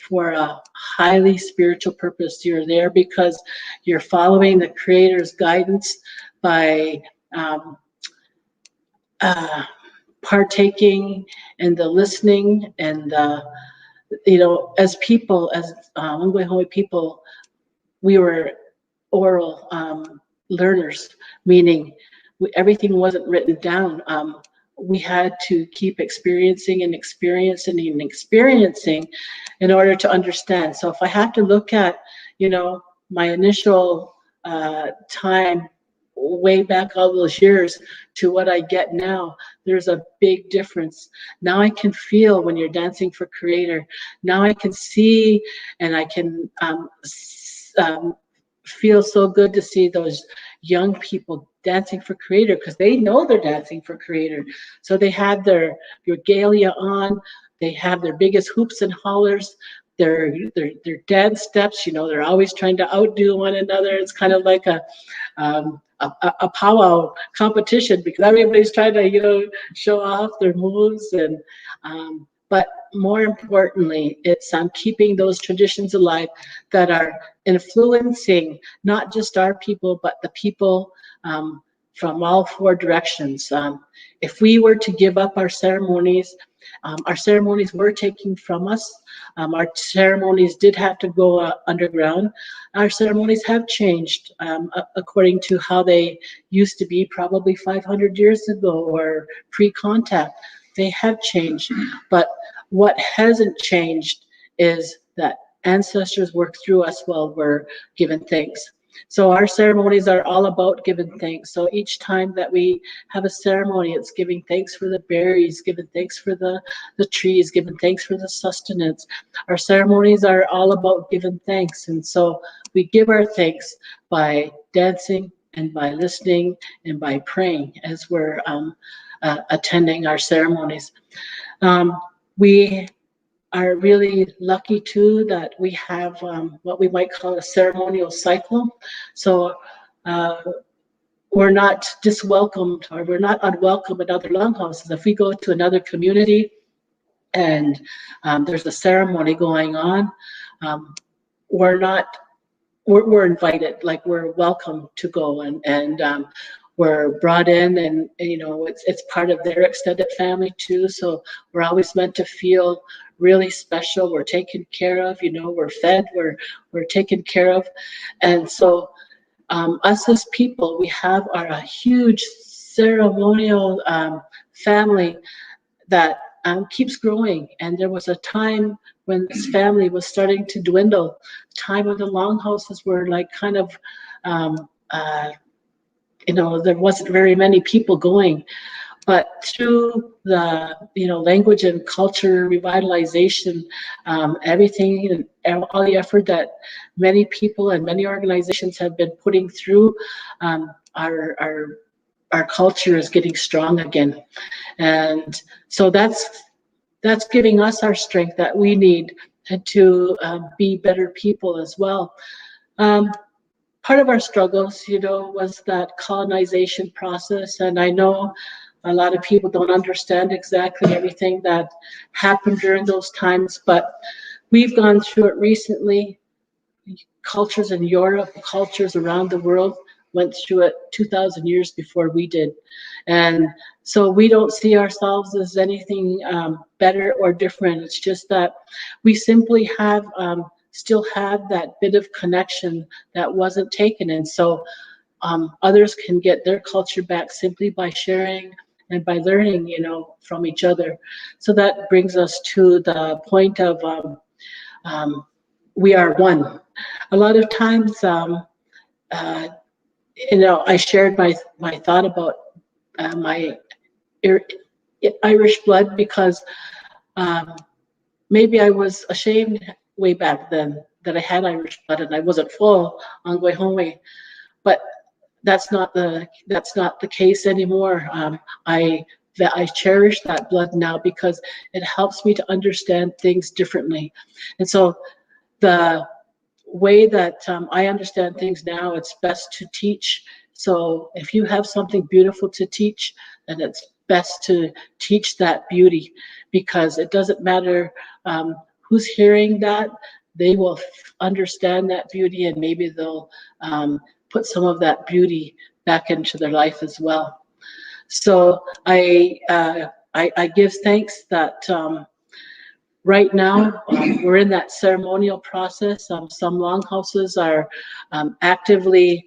S3: for a highly spiritual purpose. You're there because you're following the Creator's guidance by partaking in the listening and you know, as people, as Holy people, we were oral learners, meaning everything wasn't written down. We had to keep experiencing and experiencing and experiencing in order to understand. So if I have to look at, you know, my initial time way back all those years to what I get now, there's a big difference. Now I can feel when you're dancing for Creator. Now I can see and I can feel so good to see those young people dancing for Creator, because they know they're dancing for Creator. So they have their regalia on, they have their biggest hoops and hollers, their dance steps. You know, they're always trying to outdo one another. It's kind of like a powwow competition, because everybody's trying to, you know, show off their moves. And but more importantly, it's keeping those traditions alive that are influencing not just our people, but the people from all 4 directions. If we were to give up our ceremonies were taken from us. Our ceremonies did have to go underground. Our ceremonies have changed according to how they used to be probably 500 years ago or pre-contact. They have changed, but what hasn't changed is that ancestors work through us while we're given things. So our ceremonies are all about giving thanks. So each time that we have a ceremony, it's giving thanks for the berries, giving thanks for the trees, giving thanks for the sustenance. Our ceremonies are all about giving thanks. And so we give our thanks by dancing and by listening and by praying as we're attending our ceremonies. We are really lucky too that we have what we might call a ceremonial cycle. So we're not diswelcomed, or we're not unwelcome at other longhouses. If we go to another community and there's a ceremony going on, we're invited, like we're welcome to go, and we're brought in, and you know, it's part of their extended family too. So we're always meant to feel really special. We're taken care of, you know, we're fed, we're taken care of. And so us as people, we have a huge ceremonial family that keeps growing. And there was a time when this family was starting to dwindle, time when the longhouses were like kind of, you know, there wasn't very many people going. But through the, you know, language and culture revitalization, everything and all the effort that many people and many organizations have been putting through, our culture is getting strong again. And so that's giving us our strength that we need to be better people as well. Part of our struggles, you know, was that colonization process. And I know a lot of people don't understand exactly everything that happened during those times, but we've gone through it recently. Cultures in Europe, cultures around the world went through it 2,000 years before we did. And so we don't see ourselves as anything better or different. It's just that we simply have still have that bit of connection that wasn't taken. And so others can get their culture back simply by sharing and by learning, you know, from each other. So that brings us to the point of we are one. A lot of times, you know, I shared my thought about my Irish blood because maybe I was ashamed way back then that I had Irish blood and I wasn't full on Gwaihome, but that's not the case anymore. I cherish that blood now because it helps me to understand things differently. And so the way that I understand things now, it's best to teach. So if you have something beautiful to teach, then it's best to teach that beauty, because it doesn't matter who's hearing that, they will understand that beauty, and maybe they'll put some of that beauty back into their life as well. So I give thanks that right now we're in that ceremonial process. Some longhouses are actively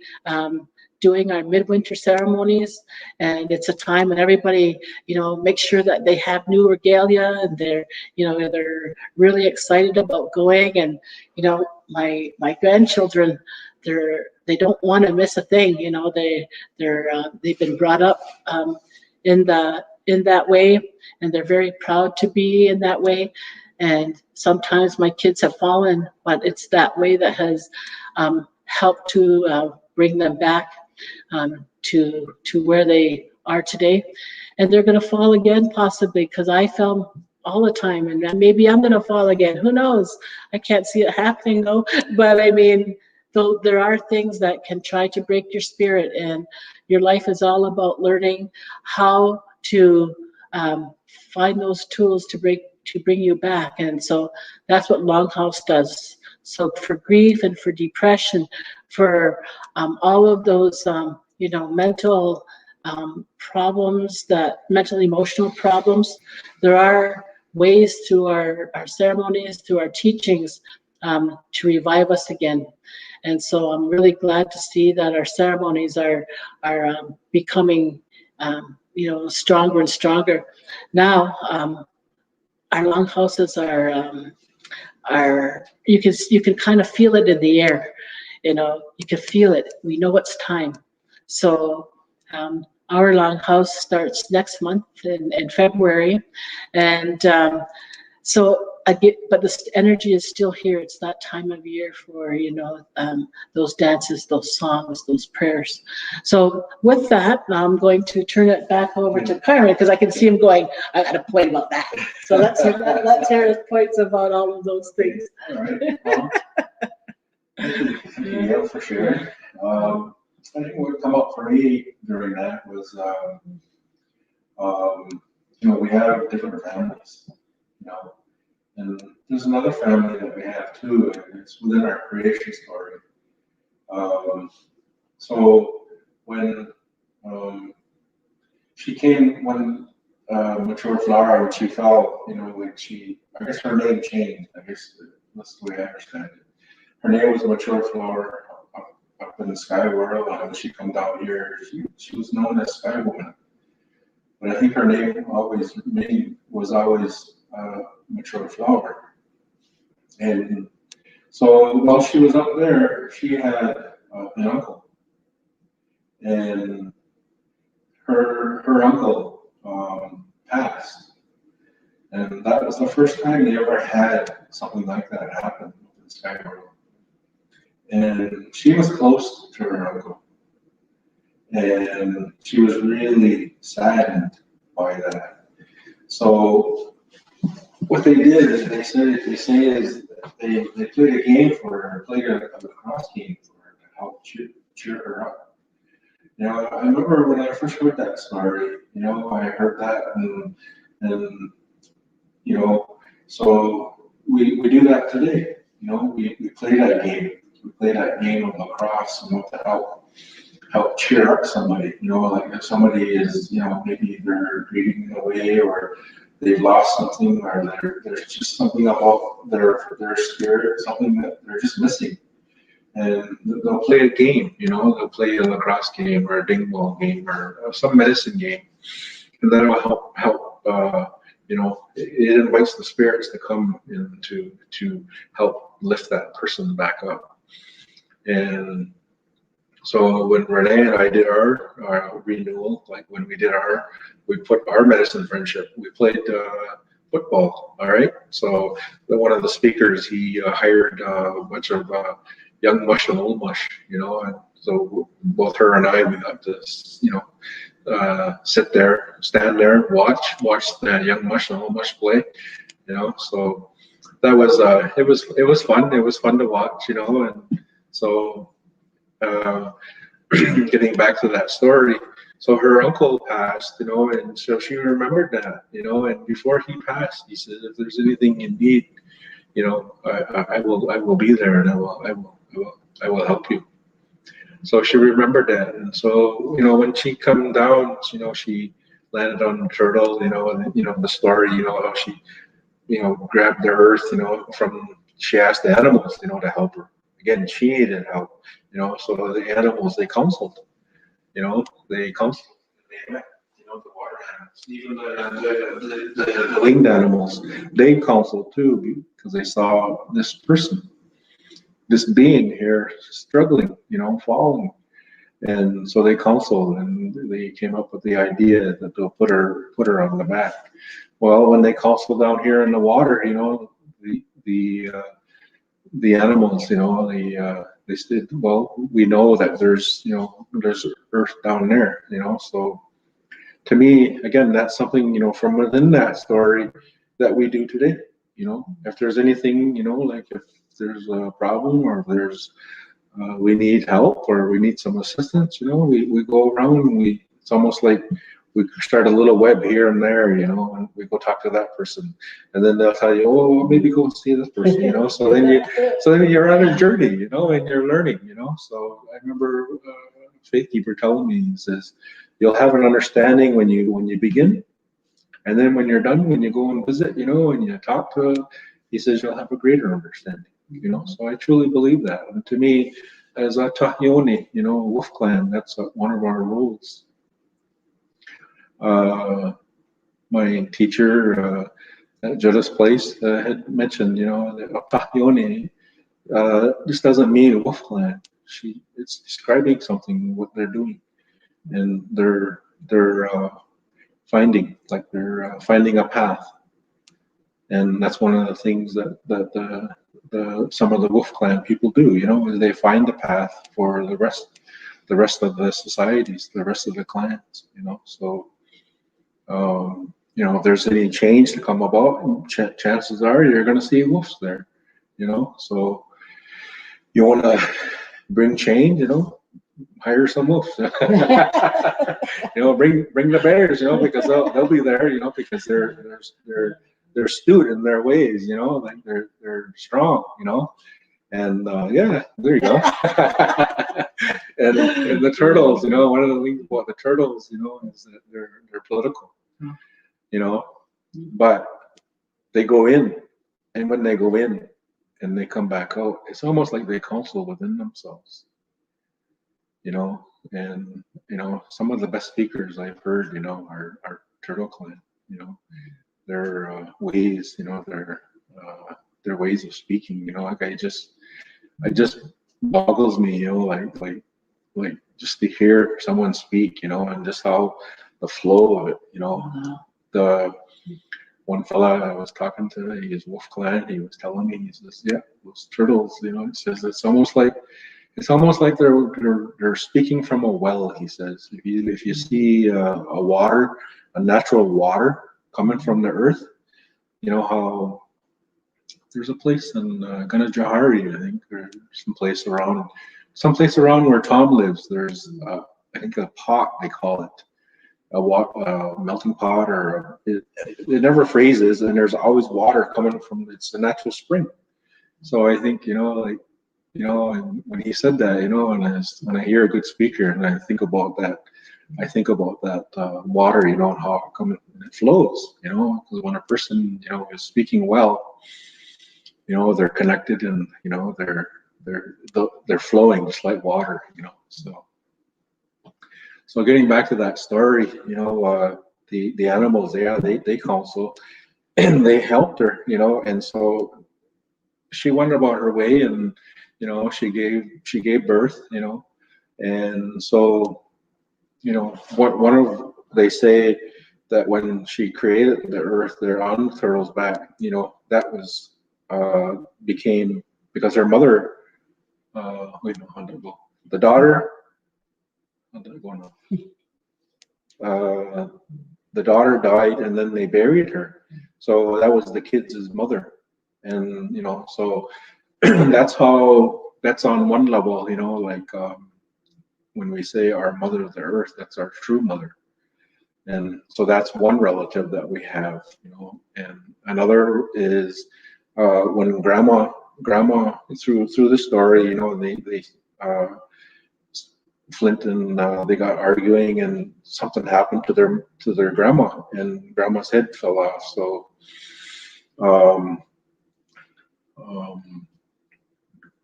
S3: doing our midwinter ceremonies, and it's a time when everybody, you know, makes sure that they have new regalia, and they're really excited about going. And you know, my grandchildren, they don't want to miss a thing. You know, they've been brought up in that way, and they're very proud to be in that way. And sometimes my kids have fallen, but it's that way that has helped to bring them back to where they are today. And they're going to fall again, possibly, because I fell all the time, and maybe I'm going to fall again. Who knows? I can't see it happening though. But I mean, though, there are things that can try to break your spirit, and your life is all about learning how to find those tools to bring you back. And so that's what Longhouse does. So for grief and for depression, for all of those you know, mental problems, that mental emotional problems, there are ways through our ceremonies, through our teachings, to revive us again. And so I'm really glad to see that our ceremonies are becoming you know, stronger and stronger. Now our longhouses are you can kind of feel it in the air. You know, you can feel it. We know it's time. So our longhouse starts next month in February, and so I get, but the energy is still here. It's that time of year for, you know, those dances, those songs, those prayers. So with that, I'm going to turn it back over to Carmen, because I can see him going, I got a point about that. So let's hear his points about all of those things.
S4: All right. Well, thank you, Gail, for sharing. I think what come up for me during that was, you know, we have different families, you know, and there's another family that we have too, and it's within our creation story. So when she came, when Mature Flower, when she fell, you know, when she, I guess her name changed, I guess that's the way I understand it. Her name was Mature Flower up in the Sky World, and when she come down here, she was known as Sky Woman. But I think her name was always Mature Flower. And so while she was up there, she had an uncle. And her uncle passed. And that was the first time they ever had something like that happen in the Sky World. And she was close to her uncle. And she was really saddened by that. So what they did is they played a game for her, played a lacrosse game for her to help cheer her up. Now, I remember when I first heard that story, you know, I heard that and you know, so we do that today. You know, we play that game. We play that game of lacrosse, you know, to help cheer up somebody. You know, like if somebody is, you know, maybe they're grieving away, or they've lost something, or there's just something about their spirit, something that they're just missing. And they'll play a game, you know, they'll play a lacrosse game or a ding ball game or some medicine game, and that'll help. You know, it invites the spirits to come in to help lift that person back up. And so when Renee and I did our renewal, like when we put our medicine friendship, we played football. All right. So one of the speakers, he hired a bunch of young mush and old mush, you know, and so both her and I, we got to, you know, stand there, watch the young mush and old mush play, you know. So that was it was fun. It was fun to watch, you know. And so getting back to that story, so her uncle passed, you know, and so she remembered that, you know. And before he passed, he said, if there's anything you need, you know, I will be there, and I will help you. So she remembered that. And so, you know, when she come down, you know, she landed on the turtle, you know, and, you know, the story, you know, how she, you know, grabbed the earth, you know, she asked the animals, you know, to help her. Again, she needed help, you know, so the animals, they counseled, you know, they counseled. They met, you know, the water animals, even the winged animals, they counseled too, because they saw this person, this being here struggling, you know, falling. And so they counseled, and they came up with the idea that they'll put her on the back. Well, when they counseled down here in the water, you know, the animals, you know, they said, well, we know that there's, you know, there's earth down there, you know. So to me, again, that's something, you know, from within that story that we do today. You know, if there's anything, you know, like if there's a problem, or if there's we need help, or we need some assistance, you know, we go around and it's almost like we start a little web here and there, you know, and we go talk to that person, and then they'll tell you, oh, maybe go see this person, you know. So then you're on a journey, you know, and you're learning, you know. So I remember Faith Keeper telling me, he says, you'll have an understanding when you begin, and then when you're done, when you go and visit, you know, and you talk to, he says, you'll have a greater understanding, you know. So I truly believe that. And to me, as a Tahione, you know, Wolf Clan, that's one of our rules. My teacher at Judah's Place had mentioned, you know, that Tahione,
S5: this doesn't mean wolf clan. It's describing something, what they're doing, and they're finding finding a path, and that's one of the things that the some of the wolf clan people do. You know, is they find a path for the rest of the societies, the rest of the clans. You know, so. You know, if there's any change to come about, chances are you're going to see wolves there, you know. So you want to bring change, you know, hire some wolves. You know, bring the bears, you know, because they'll be there, you know, because they're astute in their ways, you know, like they're strong, you know. And yeah, there you go. and the turtles, you know, one of the things about the turtles, you know, is that they're political. You know, but they go in, and when they go in and they come back out, it's almost like they counsel within themselves. You know, and you know, some of the best speakers I've heard, you know, are Turtle Clan. You know, their ways, you know, their ways of speaking. You know, like it just boggles me. You know, like just to hear someone speak. You know, and just how the flow of it. You know. The one fella I was talking to, he's Wolf Clan. He was telling me, he says, "Yeah, those turtles, you know." It says it's almost like they're speaking from a well. He says, if you see a natural water coming from the earth, you know how there's a place in Ganajahari, I think, or someplace around where Tom lives. There's I think a pot, they call it. A melting pot, or it never freezes, and there's always water coming from. It's a natural spring. So I think, you know, like, you know, and when he said that, you know, and when I hear a good speaker and I think about that water, you know, and how it flows, you know, because when a person, you know, is speaking well, you know, they're connected, and you know, they're flowing just like water, you know, so. So getting back to that story, you know, the animals, yeah, they counsel, and they helped her, you know, and so she went about her way, and you know, she gave birth, you know, and so, you know, they say that when she created the earth there on the turtle's back, you know, that was became because her mother, wait, no, how did it go? The daughter. The daughter died, and then they buried her. So that was the kids' mother, and you know, so that's on one level, you know, like when we say our mother the earth, that's our true mother, and so that's one relative that we have, you know, and another is when grandma through the story, you know, they Flint and they got arguing, and something happened to their grandma, and grandma's head fell off. So,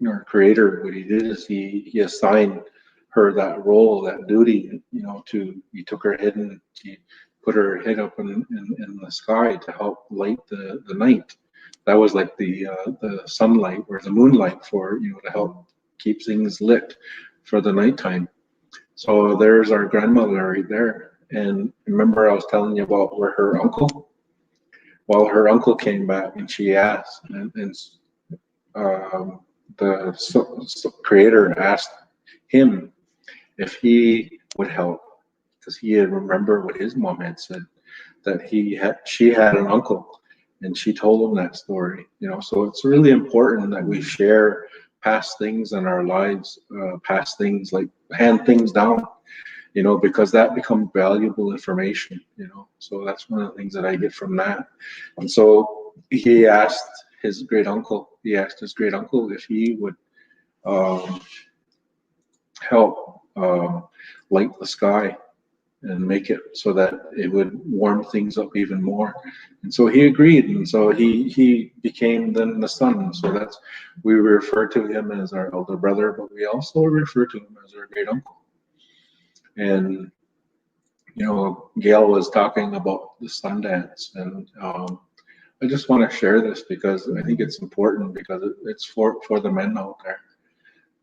S5: our creator, what he did is he assigned her that role, that duty. You know, he took her head and he put her head up in the sky to help light the night. That was like the sunlight or the moonlight for, you know, to help keep things lit for the nighttime. So there's our grandmother right there. And remember I was telling you about where her uncle? Well, her uncle came back and she asked, and the creator asked him if he would help, because he had remembered what his mom had said, that she had an uncle, and she told him that story, you know. So it's really important that we share past things in our lives, past things, like hand things down, you know, because that becomes valuable information, you know. So that's one of the things that I get from that. And so he asked his great uncle if he would help light the sky and make it so that it would warm things up even more. And so he agreed, and so he became then the sun. So we refer to him as our elder brother, but we also refer to him as our great uncle. And you know, Gail was talking about the sun dance, and I just want to share this because I think it's important because it's for the men out there.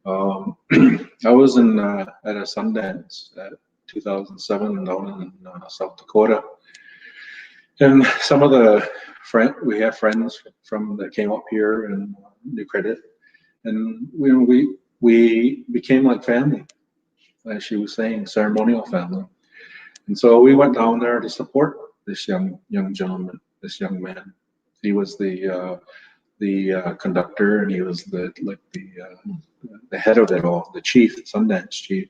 S5: I was at a Sundance at 2007 down in South Dakota, and some of we have friends from that came up here and New Credit, and we became like family, as she was saying, ceremonial family. And so we went down there to support this young gentleman, this young man. He was the conductor, and he was the head of it all, the chief, Sundance chief.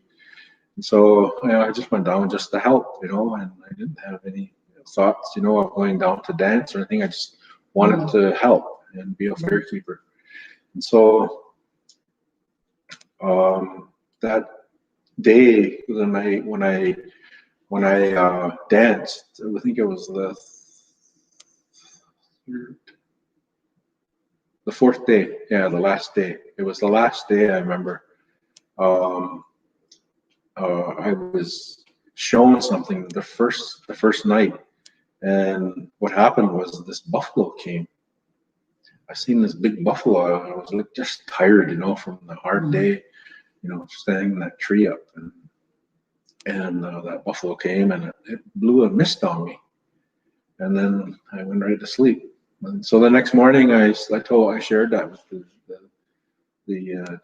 S5: And so I just went down just to help, and I didn't have any thoughts, of going down to dance or anything. I just wanted to help and be a fair keeper. And so that day, when I danced, I think it was the fourth day, the last day. It was the last day. I remember I was shown something the first night, and what happened was this buffalo came. I seen this big buffalo. I was like just tired, from the hard day, standing in that tree up, and that buffalo came and it blew a mist on me, and then I went right to sleep. And so the next morning, I shared that with the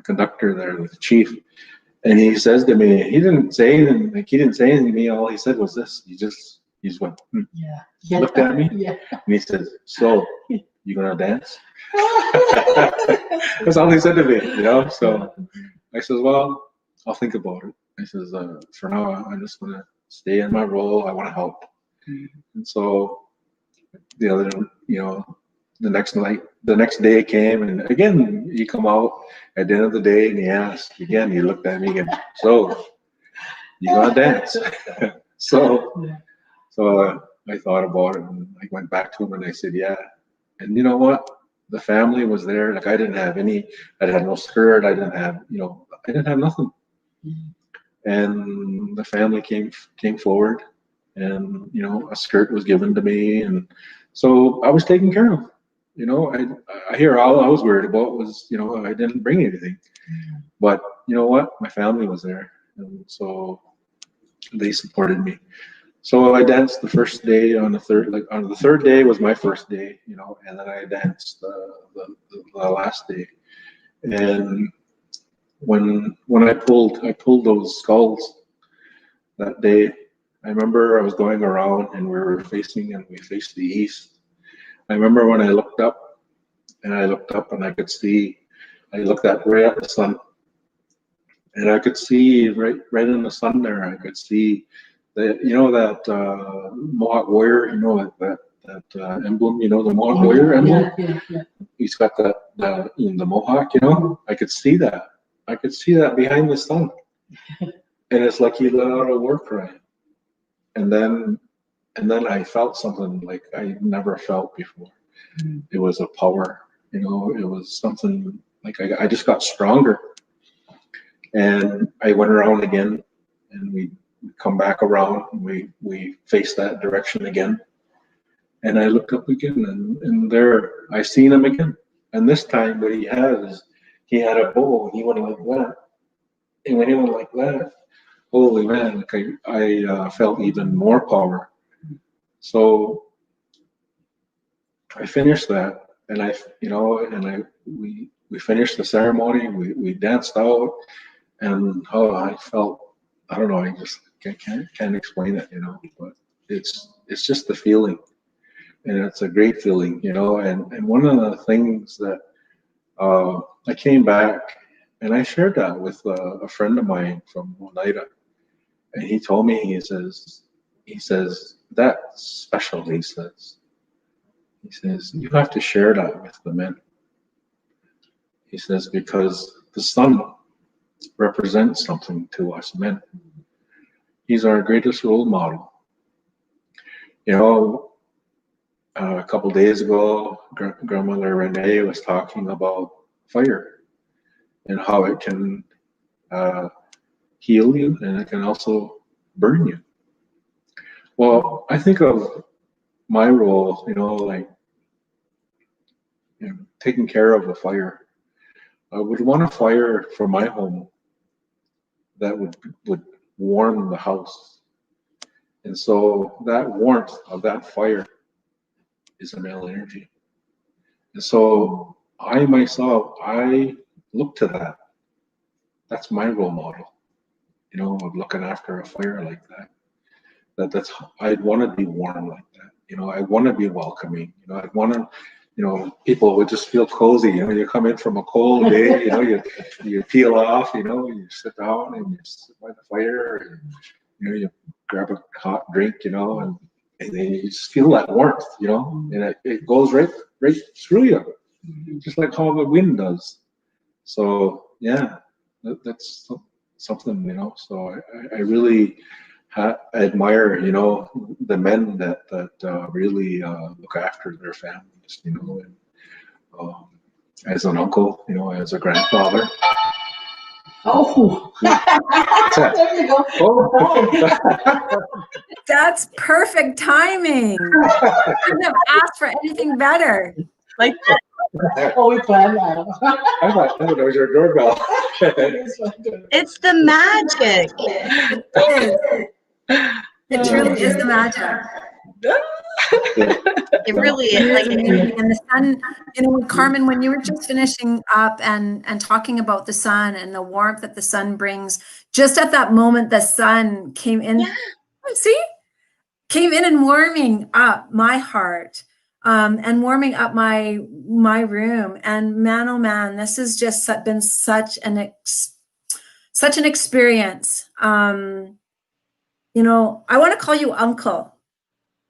S5: conductor there, with the chief, and he says to me, he didn't say anything. He didn't say anything to me. All he said was this. He just went, looked at me, and he said, "So, you gonna dance?" That's all he said to me, So I says, "Well, I'll think about it." I says, "For now, I just want to stay in my role. I want to help." And so the next day came, and again, he come out at the end of the day, and he asked again. He looked at me again. "So, you gonna dance?" So I thought about it, and I went back to him, and I said, "Yeah." And you know what? The family was there. Like I had no skirt. I didn't have nothing. And the family came forward, and a skirt was given to me, and so I was taken care of. I hear all I was worried about was I didn't bring anything, but you know what? My family was there, and so they supported me. So I danced the first day. On the third day was my first day, and then I danced the last day. And when I pulled those skulls that day, I remember I was going around, and we faced the east. I remember when I looked up, and I could see. I looked right at the sun, and I could see right in the sun there. I could see that Mohawk warrior, that emblem, the Mohawk warrior emblem. Yeah. He's got the Mohawk, I could see that. I could see that behind the sun, and it's like he let out a war cry. And then I felt something like I never felt before. It was a power, it was something like I just got stronger. And I went around again, and we come back around, and we faced that direction again. And I looked up again, and there I seen him again. And this time what he had a bow, and he went like that. And when he went like that, holy man, I felt even more power. So I finished that, and we finished the ceremony. We danced out, and I felt, I don't know, I just can't explain it, but it's just the feeling, and it's a great feeling, and one of the things that I came back and I shared that with a friend of mine from Oneida, and he told me, he says that's special. He says you have to share that with the men. He says because the sun represents something to us men. He's our greatest role model. A couple days ago, Grandmother Renee was talking about fire and how it can heal you, and it can also burn you. Well, I think of my role, you know, like, you know, taking care of a fire. I would want a fire for my home that would warm the house. And so that warmth of that fire is a male energy. And so I myself, I look to that. That's my role model, you know, of looking after a fire like that. That's I'd want to be warm like that. You know, I want to be welcoming. You know, I want to, you know, people would just feel cozy. You know, you come in from a cold day, you know, you peel off, you know, you sit down and you sit by the fire, and you know, you grab a hot drink, you know, and then you just feel that warmth, you know, and it goes right through you, just like how the wind does. So yeah, that's something, you know. So I really admire, you know, the men that really look after their families, you know, and as an uncle, you know, as a grandfather.
S3: Oh, there you go.
S5: Oh.
S1: That's perfect timing. Couldn't have asked for anything better.
S2: Like
S3: Oh, we planned that.
S5: I thought that was your doorbell.
S2: it's the magic.
S1: It is. It truly is the magic.
S2: It really
S1: It
S2: is.
S1: is
S2: Like
S1: amazing. And the sun, you know, Carmen, when you were just finishing up and talking about the sun and the warmth that the sun brings, just at that moment, the sun came in.
S2: Yeah.
S1: See? Came in and warming up my heart, and warming up my room. And man, oh man, this has just been such an experience. You know, I want to call you uncle.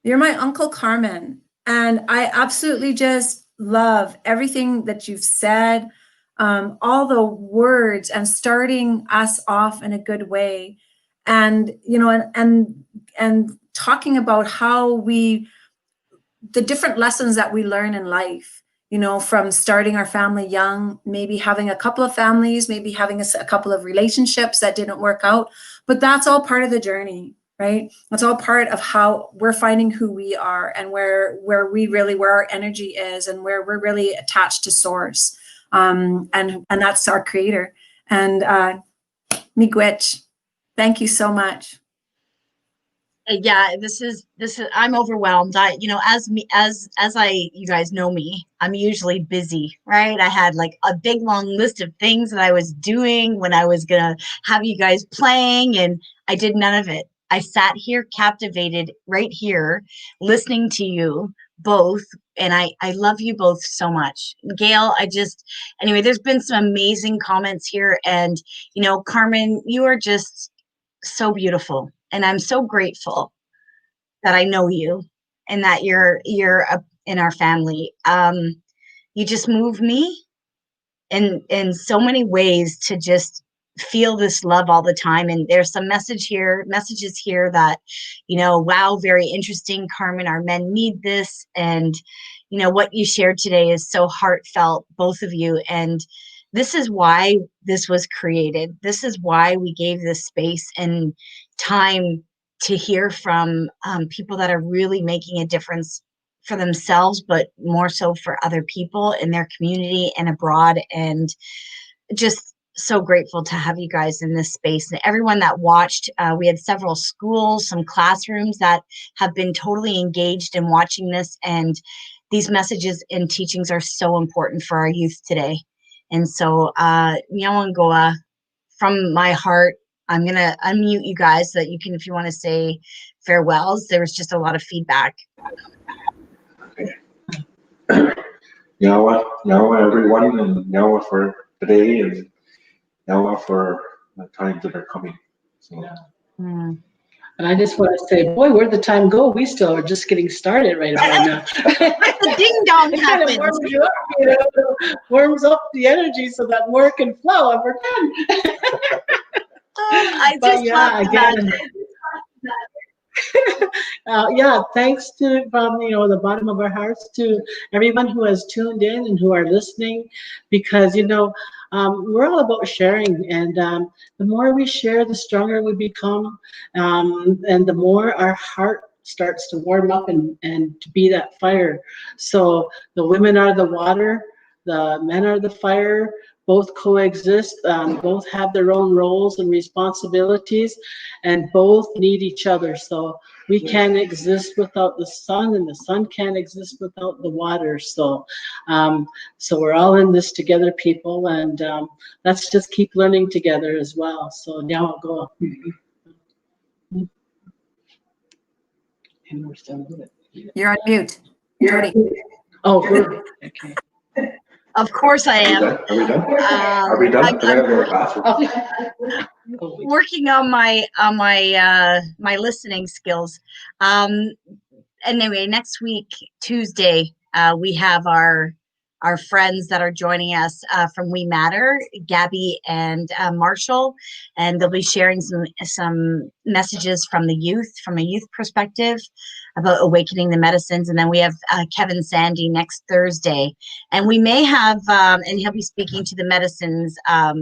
S1: You're my Uncle Carmen. And I absolutely just love everything that you've said, all the words, and starting us off in a good way. And, you know, and talking about how the different lessons that we learn in life, you know, from starting our family young, maybe having a couple of families, maybe having a couple of relationships that didn't work out, but that's all part of the journey, right? That's all part of how we're finding who we are, and where our energy is, and where we're really attached to source. And that's our creator. And miigwech, thank you so much.
S2: Yeah, this is I'm overwhelmed. You know, as you guys know me, I'm usually busy, right? I had like a big long list of things that I was doing when I was gonna have you guys playing, and I did none of it. I sat here captivated right here listening to you both, and I love you both so much. Gail, anyway, there's been some amazing comments here, and you know, Carmen, you are just so beautiful, and I'm so grateful that I know you and that you're in our family. You just move me in so many ways to just feel this love all the time. And there's some messages here that, you know, wow, very interesting, Carmen, our men need this. And you know what you shared today is so heartfelt, both of you. And this is why this was created. This is why we gave this space and time to hear from people that are really making a difference for themselves, but more so for other people in their community and abroad. And just so grateful to have you guys in this space. And everyone that watched, we had several schools, some classrooms that have been totally engaged in watching this. And these messages and teachings are so important for our youth today. And so, Nyawangoa, from my heart, I'm going to unmute you guys so that you can, if you want to say farewells. There was just a lot of feedback.
S4: Nyawa everyone, and Nyawa for today, and Nyawa for the times that are coming. So.
S3: Yeah. And I just want to say, boy, where'd the time go? We still are just getting started right about now.
S2: The ding dong
S3: It kind of
S2: happens.
S3: warms you up, you know, warms up the energy so that more can flow, and we're done.
S2: I
S3: But
S2: just
S3: yeah,
S2: love
S3: again,
S2: that.
S3: thanks to, from, you know, the bottom of our hearts, to everyone who has tuned in and who are listening, because, you know, we're all about sharing, and the more we share, the stronger we become, and the more our heart starts to warm up and to be that fire. So the women are the water, the men are the fire, both coexist, both have their own roles and responsibilities, and both need each other. So we can't exist without the sun, and the sun can't exist without the water. So so we're all in this together, people, and let's just keep learning together as well. So now I'll go. And we're still with it.
S1: You're on mute, Jody.
S3: Oh, we're okay.
S2: Of course I am.
S4: Are we done? Are we done?
S2: I'm-
S4: I gotta go to the bathroom.
S2: Working on my my listening skills. Anyway, next week, Tuesday, we have our friends that are joining us from We Matter, Gabby and Marshall, and they'll be sharing some messages from the youth, from a youth perspective, about awakening the medicines. And then we have Kevin Sandy next Thursday, and we may have, and he'll be speaking to the medicines of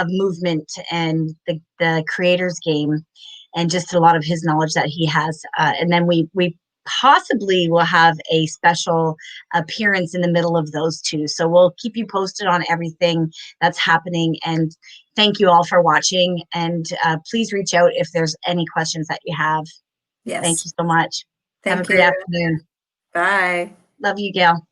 S2: movement and the creator's game, and just a lot of his knowledge that he has. And then we possibly will have a special appearance in the middle of those two. So we'll keep you posted on everything that's happening. And thank you all for watching. And please reach out if there's any questions that you have.
S1: Yes.
S2: Thank you so much. Have a
S1: Thank
S2: great
S1: you.
S2: afternoon.
S1: Bye.
S2: Love you, Gail.